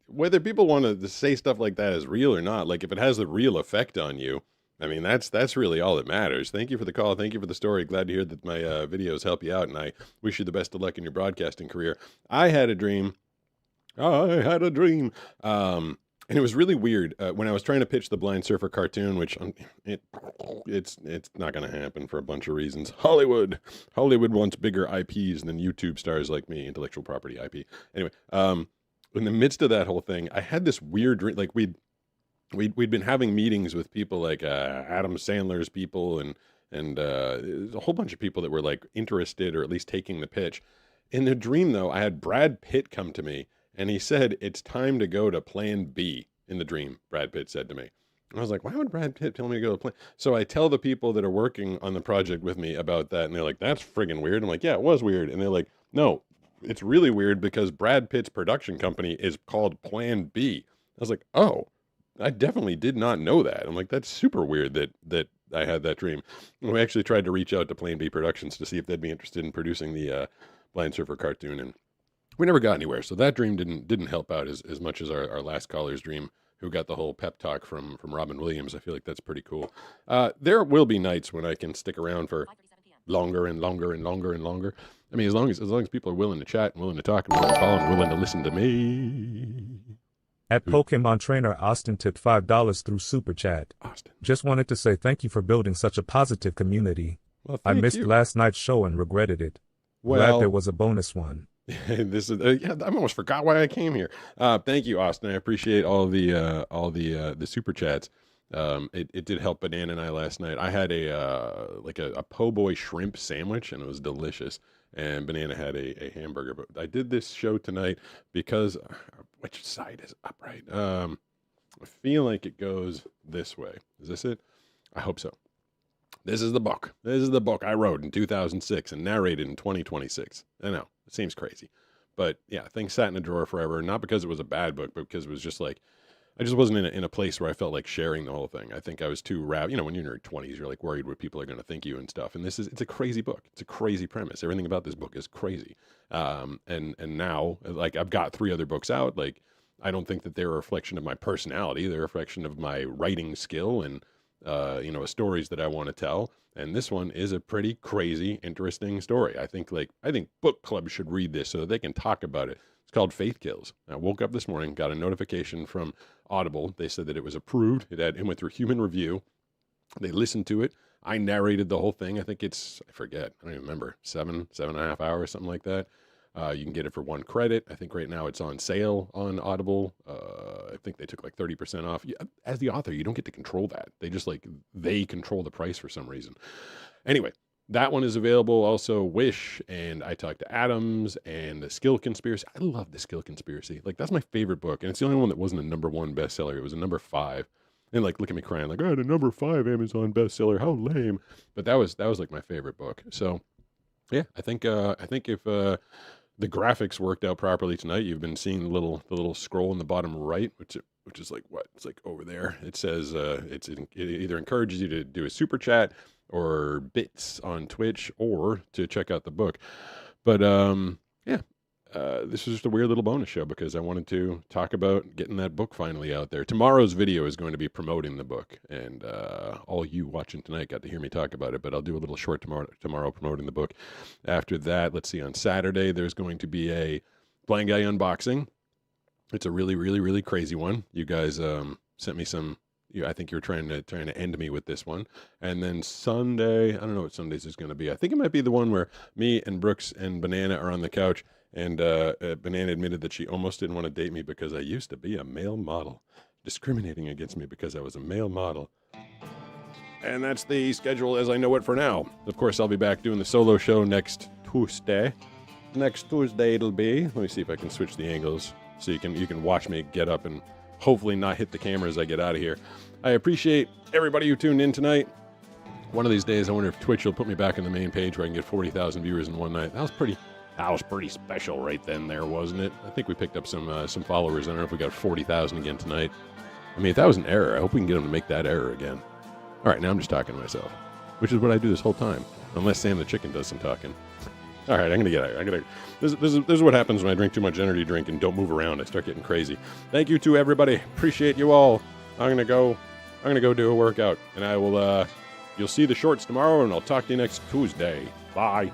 whether people want to say stuff like that is real or not, like if it has a real effect on you, I mean, that's really all that matters. Thank you for the call. Thank you for the story. Glad to hear that my videos help you out, and I wish you the best of luck in your broadcasting career. I had a dream. And it was really weird when I was trying to pitch the Blind Surfer cartoon, which it's not going to happen for a bunch of reasons. Hollywood wants bigger IPs than YouTube stars like me, intellectual property IP. Anyway, in the midst of that whole thing, I had this weird dream. Like we'd been having meetings with people like Adam Sandler's people and a whole bunch of people that were like interested or at least taking the pitch. In the dream, though, I had Brad Pitt come to me. And he said, it's time to go to Plan B in the dream, Brad Pitt said to me. And I was like, why would Brad Pitt tell me to go to Plan? So I tell the people that are working on the project with me about that, and they're like, that's friggin' weird. I'm like, yeah, it was weird. And they're like, no, it's really weird because Brad Pitt's production company is called Plan B. I was like, oh, I definitely did not know that. I'm like, that's super weird that I had that dream. And we actually tried to reach out to Plan B Productions to see if they'd be interested in producing the Blind Surfer cartoon, and we never got anywhere. So that dream didn't help out as much as our last caller's dream, who got the whole pep talk from Robin Williams. I feel like that's pretty cool. There will be nights when I can stick around for longer and longer and longer and longer. I mean, as long as people are willing to chat and willing to talk and willing to call and willing to listen to me. At Pokemon Trainer Austin tipped $5 through Super Chat. Austin. Just wanted to say thank you for building such a positive community. Well, I missed last night's show and regretted it. Glad there was a bonus one. This is I almost forgot why I came here. Thank you, Austin. I appreciate all the super chats. It did help Banana and I last night. I had a po' boy shrimp sandwich, and it was delicious. And Banana had a hamburger. But I did this show tonight because which side is upright? I feel like it goes this way. Is this it? I hope so. This is the book. This is the book I wrote in 2006 and narrated in 2026. I know, it seems crazy. But yeah, things sat in a drawer forever. Not because it was a bad book, but because it was just like, I just wasn't in a place where I felt like sharing the whole thing. I think I was too when you're in your 20s, you're like worried what people are going to think you and stuff. And it's a crazy book. It's a crazy premise. Everything about this book is crazy. And now, like, I've got 3 other books out. Like, I don't think that they're a reflection of my personality. They're a reflection of my writing skill and, stories that I want to tell. And this one is a pretty crazy, interesting story. I think book clubs should read this so that they can talk about it, It's called Faith Kills. I woke up this morning, got a notification from Audible. They said that it was approved. It went through human review. They listened to it. I narrated the whole thing. I think it's, I forget, I don't even remember, 7.5 hours, something like that. You can get it for 1 credit. I think right now it's on sale on Audible. I think they took like 30% off. As the author, you don't get to control that. They control the price for some reason. Anyway, that one is available. Also, Wish, and I Talked to Adams, and The Skill Conspiracy. I love The Skill Conspiracy. Like, that's my favorite book, and it's the only one that wasn't a #1 bestseller. It was a #5. And like, look at me crying, like, I had a #5 Amazon bestseller. How lame! But that was like my favorite book. So, yeah, I think if the graphics worked out properly tonight, you've been seeing the little scroll in the bottom right, which is like what? It's like over there. It says it either encourages you to do a super chat or bits on Twitch or to check out the book. But yeah. This was just a weird little bonus show because I wanted to talk about getting that book finally out there. Tomorrow's video is going to be promoting the book, and all you watching tonight got to hear me talk about it, but I'll do a little short tomorrow promoting the book. After that, let's see, on Saturday, there's going to be a Blind Guy unboxing. It's a really, really, really crazy one. You guys sent me some... I think you're trying to end me with this one. And then Sunday, I don't know what Sundays is going to be. I think it might be the one where me and Brooks and Banana are on the couch, and Banana admitted that she almost didn't want to date me because I used to be a male model, discriminating against me because I was a male model. And that's the schedule as I know it for now. Of course, I'll be back doing the solo show next Tuesday. Next Tuesday it'll be. Let me see if I can switch the angles so you can watch me get up and hopefully not hit the camera as I get out of here. I appreciate everybody who tuned in tonight. One of these days, I wonder if Twitch will put me back on the main page where I can get 40,000 viewers in one night. That was pretty special right then there, wasn't it? I think we picked up some followers. I don't know if we got 40,000 again tonight. I mean, if that was an error, I hope we can get them to make that error again. All right, now I'm just talking to myself, which is what I do this whole time, unless Sam the Chicken does some talking. All right, I'm gonna get out of here. This is what happens when I drink too much energy drink and don't move around. I start getting crazy. Thank you to everybody. Appreciate you all. I'm gonna go do a workout, and I will. You'll see the shorts tomorrow, and I'll talk to you next Tuesday. Bye.